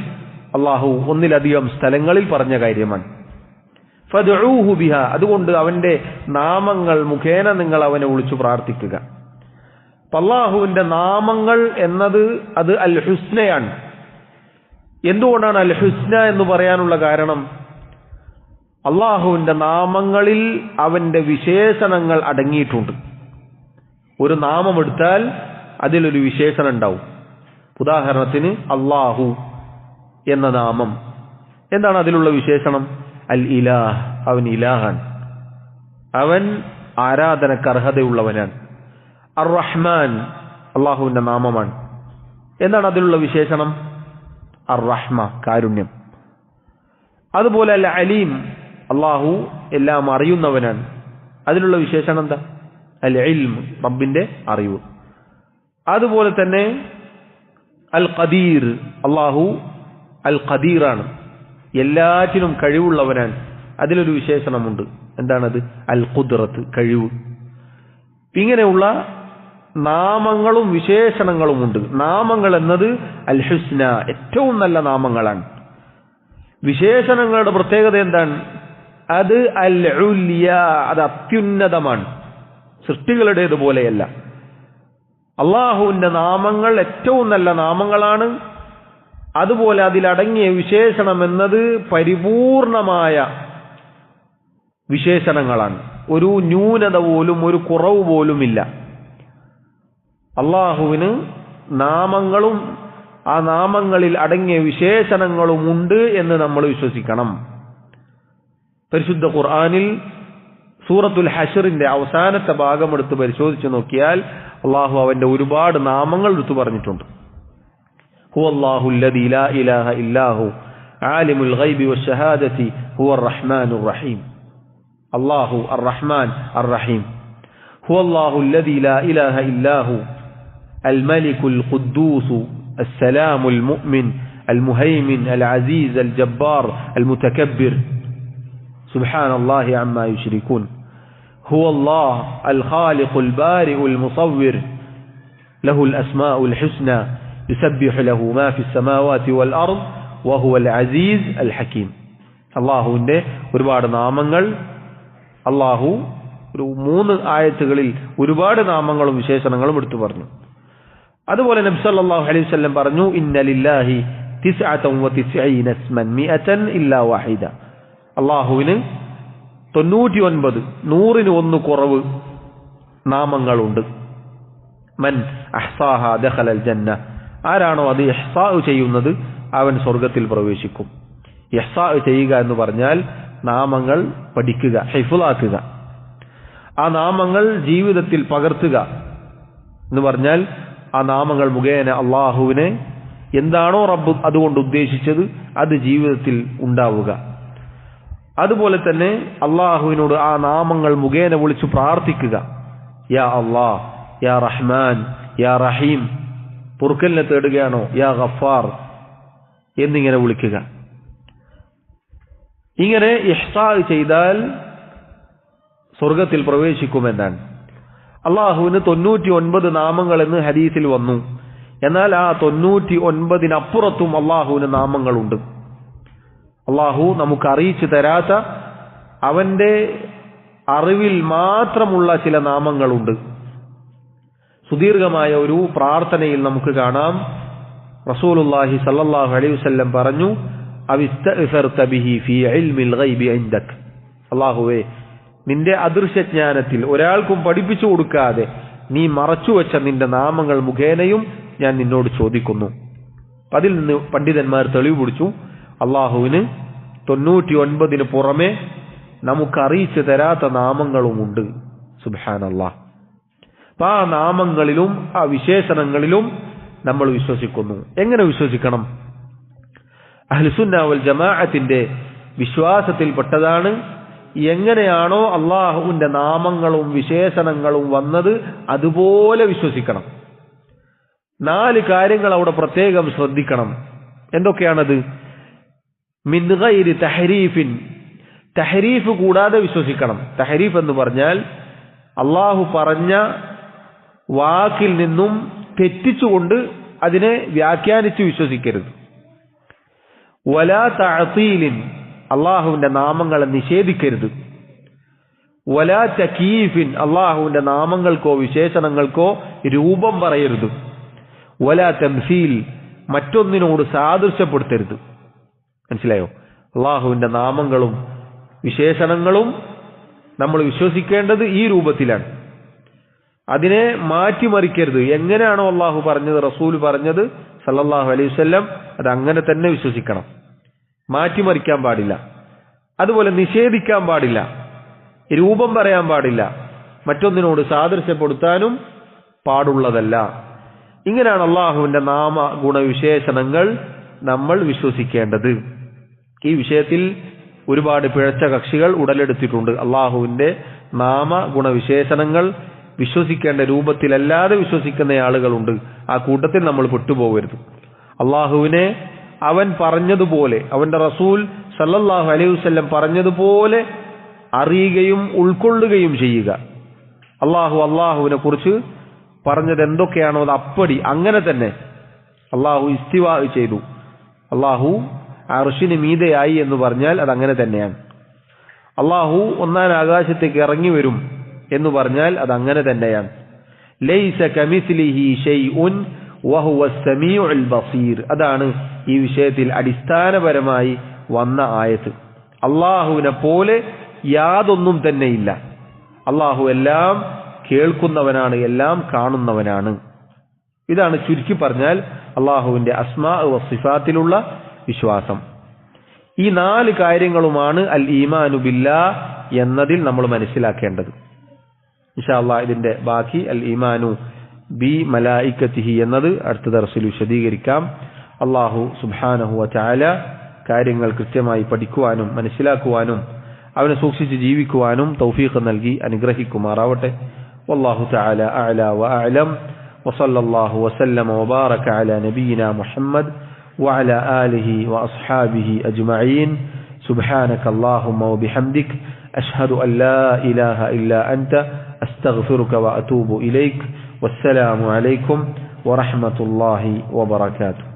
അള്ളാഹു ഒന്നിലധികം സ്ഥലങ്ങളിൽ പറഞ്ഞ കാര്യമാണ്. ഫദ്ഉഹു ബിഹാ, അതുകൊണ്ട് അവന്റെ നാമങ്ങൾ മുഖേന നിങ്ങൾ അവനെ വിളിച്ചു പ്രാർത്ഥിക്കുക. അള്ളാഹുവിന്റെ നാമങ്ങൾ എന്നത് അത് അൽ ഹുസ്നയാണ്. എന്തുകൊണ്ടാണ് അൽ ഹുസ്ന എന്ന് പറയാനുള്ള കാരണം? അള്ളാഹുവിന്റെ നാമങ്ങളിൽ അവന്റെ വിശേഷണങ്ങൾ അടങ്ങിയിട്ടുണ്ട്. ഒരു നാമം എടുത്താൽ അതിലൊരു വിശേഷണം ഉണ്ടാവും. ഉദാഹരണത്തിന് അള്ളാഹു എന്ന നാമം, എന്താണ് അതിലുള്ള വിശേഷണം? അൽ ഇലാഹ്, അവൻ ഇലാഹാൻ, അവൻ ആരാധനക്ക് അർഹതയുള്ളവനാണ്. അർ റഹ്മാൻ അള്ളാഹുവിന്റെ നാമമാണ്. എന്താണ് അതിലുള്ള വിശേഷണം? അർ റഹ്മ, കാരുണ്യം. അതുപോലെ അൽ അലീം, അള്ളാഹു എല്ലാം അറിയുന്നവനാണ്. അതിലുള്ള വിശേഷണം എന്താ? അൽ ഇൽം, റബ്ബിന്റെ അറിവ്. അതുപോലെ തന്നെ അൽ ഖദീർ, അള്ളാഹു അൽ ഖദീറാണ്, എല്ലാറ്റിനും കഴിവുള്ളവനാണ്. അതിലൊരു വിശേഷണമുണ്ട്, എന്താണത്? അൽ ഖുദ്റത്ത്, കഴിവ്. ഇങ്ങനെയുള്ള നാമങ്ങളും വിശേഷണങ്ങളുമുണ്ട്. നാമങ്ങൾ എന്നത് അൽ ഹുസ്ന, ഏറ്റവും നല്ല നാമങ്ങളാണ്. വിശേഷണങ്ങളുടെ പ്രത്യേകത എന്താണ്? അത് അൽ ഉല്യ, അത് അത്യുന്നതമാണ്, സൃഷ്ടികളുടേതുപോലെയല്ല. അള്ളാഹുവിന്റെ നാമങ്ങൾ ഏറ്റവും നല്ല നാമങ്ങളാണ്. അതുപോലെ അതിലടങ്ങിയ വിശേഷണം എന്നത് പരിപൂർണമായ വിശേഷണങ്ങളാണ്. ഒരു ന്യൂനത പോലും, ഒരു കുറവ് പോലുമില്ല. അള്ളാഹുവിന് നാമങ്ങളും ആ നാമങ്ങളിൽ അടങ്ങിയ വിശേഷണങ്ങളും ഉണ്ട് എന്ന് നമ്മൾ വിശ്വസിക്കണം. പരിശുദ്ധ ഖുർആനിൽ സൂറത്തുൽ ഹശ്റിന്റെ അവസാനത്തെ ഭാഗം എടുത്ത് പരിശോധിച്ച് നോക്കിയാൽ അള്ളാഹു അവന്റെ ഒരുപാട് നാമങ്ങൾ എടുത്തു പറഞ്ഞിട്ടുണ്ട്. ഹുവല്ലാഹു അല്ലദീ ലാ ഇലാഹ ഇല്ലാഹു ആലിമുൽ ഗൈബി വശഹാദതി ഹുവർ റഹ്മാനുർ റഹീം. അല്ലാഹു അർ റഹ്മാൻ അർ റഹീം. ഹുവല്ലാഹു അല്ലദീ ലാ ഇലാഹ ഇല്ലാഹു അൽ മലികുൽ ഖുദ്ദൂസ് അസ്സലാമുൽ മുഅ്മിൻ അൽ മുഹൈമിൻ അൽ അസീസ് അൽ ജബ്ബാർ അൽ മുതകബ്ബിർ സുബ്ഹാനല്ലാഹി അമ്മാ യുശ്രികൂൻ. ഹുവല്ലാഹ് അൽ ഖാലിഖുൽ ബാരിഉൽ മുസവ്വിർ ലഹുൽ അസ്മാഉൽ ഹുസ്ന യുസബ്ബിഹു ലഹു മാ ഫിസ് സമാവാതി വൽ അർദ് വഹുവൽ അസീസ് അൽ ഹകീം. അല്ലാഹുവിന്റെ ഒരുപാട് നാമങ്ങൾ അല്ലാഹു ഒരു 3 ആയത്തുകളിൽ ഒരുപാട് നാമങ്ങളും വിശേഷണങ്ങളും എടുത്തു പറഞ്ഞു. അതുപോലെ നബി സല്ലല്ലാഹു അലൈഹി വസല്ലം പറഞ്ഞു, ഇന്ന ലില്ലാഹി 99 ഇസ്മൻ മിഅതൻ ഇല്ലാ വാഹിദ. അല്ലാഹുവിന് 99 100ന് 1 കുറവ് നാമങ്ങളുണ്ട്. മൻ അഹ്സാഹ ദഖലൽ ജന്ന. ആരാണോ അത് ഇഹ്സാ ചെയ്യുന്നത് അവൻ സ്വർഗ്ഗത്തിൽ പ്രവേശിക്കും. ഇഹ്സാ ചെയ്യുക എന്ന് പറഞ്ഞാൽ നാമങ്ങൾ പഠിക്കുക, ഹിഫ്ളാക്കുക. ആ നാമങ്ങൾ ജീവിതത്തിൽ പകർത്തുക എന്ന് പറഞ്ഞാൽ ആ നാമങ്ങൾ മുഖേന അള്ളാഹുവിനെ എന്താണോ റബ്ബ് അതുകൊണ്ട് ഉദ്ദേശിച്ചത് അത് ജീവിതത്തിൽ ഉണ്ടാവുക. അതുപോലെ തന്നെ അള്ളാഹുവിനോട് ആ നാമങ്ങൾ മുഖേന വിളിച്ചു പ്രാർത്ഥിക്കുക. യാ അല്ലാഹ്, യാ റഹ്മാൻ, യാ റഹീം. പൊറുക്കലിനെ തേടുകയാണോ യാ ഗഫാർ എന്നിങ്ങനെ വിളിക്കുക. ഇങ്ങനെ ഇഹ്സാ ചെയ്താൽ സ്വർഗത്തിൽ പ്രവേശിക്കുമെന്നാണ്. അള്ളാഹുവിന് 99 നാമങ്ങൾ എന്ന് ഹദീസിൽ വന്നു. എന്നാൽ ആ 99-നപ്പുറത്തും അള്ളാഹുവിന് നാമങ്ങളുണ്ട്. അള്ളാഹു നമുക്ക് അറിയിച്ചു തരാത്ത അവന്റെ അറിവിൽ മാത്രമുള്ള ചില നാമങ്ങളുണ്ട്. സുദീർഘമായ ഒരു പ്രാർത്ഥനയിൽ നമുക്ക് കാണാം, റസൂലുള്ളാഹി സ്വല്ലല്ലാഹു അലൈഹി വസല്ലം പറഞ്ഞു, അവിസ്തഅ്സർത ബിഹി ഫീ ഇൽമിൽ ഗൈബി ഇൻദക്. അല്ലാഹുവേ, നിന്റെ അദൃശ്യജ്ഞാനത്തിൽ ഒരാൾക്കും പഠിപ്പിച്ചു കൊടുക്കാതെ നീ മറച്ചുവെച്ച നിന്റെ നാമങ്ങൾ മുഖേനയും ഞാൻ നിന്നോട് ചോദിക്കുന്നു. അതിൽ നിന്ന് പണ്ഡിതന്മാർ തെളിവ് പിടിച്ചു, അള്ളാഹുവിന് 99-ന് പുറമെ നമുക്കറിയിച്ചു തരാത്ത നാമങ്ങളുമുണ്ട്. സുബ്ഹാനല്ലാഹ്. അപ്പൊ ആ നാമങ്ങളിലും ആ വിശേഷണങ്ങളിലും നമ്മൾ വിശ്വസിക്കുന്നു. എങ്ങനെ വിശ്വസിക്കണം? അഹ്ലുസുന്ന വൽ ജമാഅത്തിന്റെ വിശ്വാസത്തിൽപ്പെട്ടതാണ് എങ്ങനെയാണോ അള്ളാഹുവിന്റെ നാമങ്ങളും വിശേഷണങ്ങളും വന്നത് അതുപോലെ വിശ്വസിക്കണം. 4 കാര്യങ്ങൾ അവിടെ പ്രത്യേകം ശ്രദ്ധിക്കണം. എന്തൊക്കെയാണത്? മിൻ ഗൈരി തഹരീഫിൻ, തഹരീഫ് കൂടാതെ വിശ്വസിക്കണം. തഹരീഫ് എന്ന് പറഞ്ഞാൽ അള്ളാഹു പറഞ്ഞ വാക്കിൽ നിന്നും തെറ്റിച്ചുകൊണ്ട് അതിനെ വ്യാഖ്യാനിച്ച് വിശ്വസിക്കരുത്. വലാ തഅതീലിൻ, അള്ളാഹുവിന്റെ നാമങ്ങളെ നിഷേധിക്കരുത്. വലാ തകീഫിൻ, അള്ളാഹുവിന്റെ നാമങ്ങൾക്കോ വിശേഷണങ്ങൾക്കോ രൂപം പറയരുത്. വലാ തംസീൽ, മറ്റൊന്നിനോട് സാദൃശ്യപ്പെടുത്തരുത്. മനസ്സിലായോ? അള്ളാഹുവിന്റെ നാമങ്ങളും വിശേഷണങ്ങളും നമ്മൾ വിശ്വസിക്കേണ്ടത് ഈ രൂപത്തിലാണ്. അതിനെ മാറ്റിമറിക്കരുത്. എങ്ങനെയാണോ അള്ളാഹു പറഞ്ഞത്, റസൂൽ പറഞ്ഞത് സല്ലല്ലാഹു അലൈഹി വസല്ലം, അത് അങ്ങനെ തന്നെ വിശ്വസിക്കണം. മാറ്റിമറിക്കാൻ പാടില്ല. അതുപോലെ നിഷേധിക്കാൻ പാടില്ല, രൂപം പറയാൻ പാടില്ല, മറ്റൊന്നിനോട് സാദൃശ്യപ്പെടുത്താനും പാടുള്ളതല്ല. ഇങ്ങനെയാണ് അള്ളാഹുവിന്റെ നാമ ഗുണവിശേഷണങ്ങൾ നമ്മൾ വിശ്വസിക്കേണ്ടത്. ഈ വിഷയത്തിൽ ഒരുപാട് പിഴച്ച കക്ഷികൾ ഉടലെടുത്തിട്ടുണ്ട്. അള്ളാഹുവിന്റെ നാമ ഗുണവിശേഷണങ്ങൾ വിശ്വസിക്കേണ്ട രൂപത്തിലല്ലാതെ വിശ്വസിക്കുന്ന ആളുകളുണ്ട്. ആ കൂട്ടത്തിൽ നമ്മൾ പെട്ടുപോകരുത്. അള്ളാഹുവിനെ അവൻ പറഞ്ഞതുപോലെ, അവന്റെ റസൂൽ സല്ലല്ലാഹു അലൈഹി വസല്ലം പറഞ്ഞതുപോലെ അറിയുകയും ഉൾക്കൊള്ളുകയും ചെയ്യുക. അള്ളാഹുവിനെ കുറിച്ച് പറഞ്ഞത് എന്തൊക്കെയാണോ അത് അപ്പടി അങ്ങനെ തന്നെ. അള്ളാഹു ഇസ്തിവാ ചെയ്തു, അള്ളാഹു അർശിന് മീതെയായി എന്ന് പറഞ്ഞാൽ അത് അങ്ങനെ തന്നെയാണ്. അള്ളാഹു 1ാം ആകാശത്തേക്ക് ഇറങ്ങി വരും എന്ന് പറഞ്ഞാൽ അത് അങ്ങനെ തന്നെയാണ്. ലൈസ കമിസ്ലിഹി ഷൈഉൻ വഹുവസ് സമീഉൽ ബസീർ. അതാണ് ഈ വിഷയത്തിൽ അടിസ്ഥാനപരമായി വന്ന ആയത്ത്. അള്ളാഹുവിനെ പോലെ യാതൊന്നും തന്നെയില്ല. അള്ളാഹു എല്ലാം കേൾക്കുന്നവനാണ്, എല്ലാം കാണുന്നവനാണ്. ഇതാണ് ചുരുക്കി പറഞ്ഞാൽ അള്ളാഹുവിന്റെ അസ്മാ വ സിഫാത്തിലുള്ള വിശ്വാസം. ഈ 4 കാര്യങ്ങളുമാണ് അൽ ഈമാനു ബില്ലാഹ് എന്നതിൽ നമ്മൾ മനസ്സിലാക്കേണ്ടത്. ഇൻഷാ അല്ലാഹ് ഇതിന്റെ ബാക്കി അൽ ഈമാനു ബി മലായികതിഹി എന്നത് അടുത്ത ദർസിൽ വിശദീകരിക്കാം. അല്ലാഹു സുബ്ഹാനഹു വ തആല കാര്യങ്ങൾ കൃത്യമായി പഠിക്കുവാനും മനസ്സിലാക്കുവാനും അവനെ സൂക്ഷിച്ച് ജീവിക്കുവാനും തൗഫീഖ് നൽകി അനുഗ്രഹിക്കുമാറാവട്ടെ. വല്ലാഹു തആല അഅല വ അഅലം. വസല്ലല്ലാഹു വസല്ലമ വബാറക അലാ നബിയിനാ മുഹമ്മദ് وعلى آله وأصحابه أجمعين. سبحانك اللهم وبحمدك അഷ്ഹദു അൻ ലാ ഇലാഹ ഇല്ലാ അൻത അസ്തഗ്ഫിറുക വഅതൂബു ഇലൈക്. വസ്സലാമു അലൈക്കും വറഹ്മത്തുള്ളാഹി വബറകാതുഹു.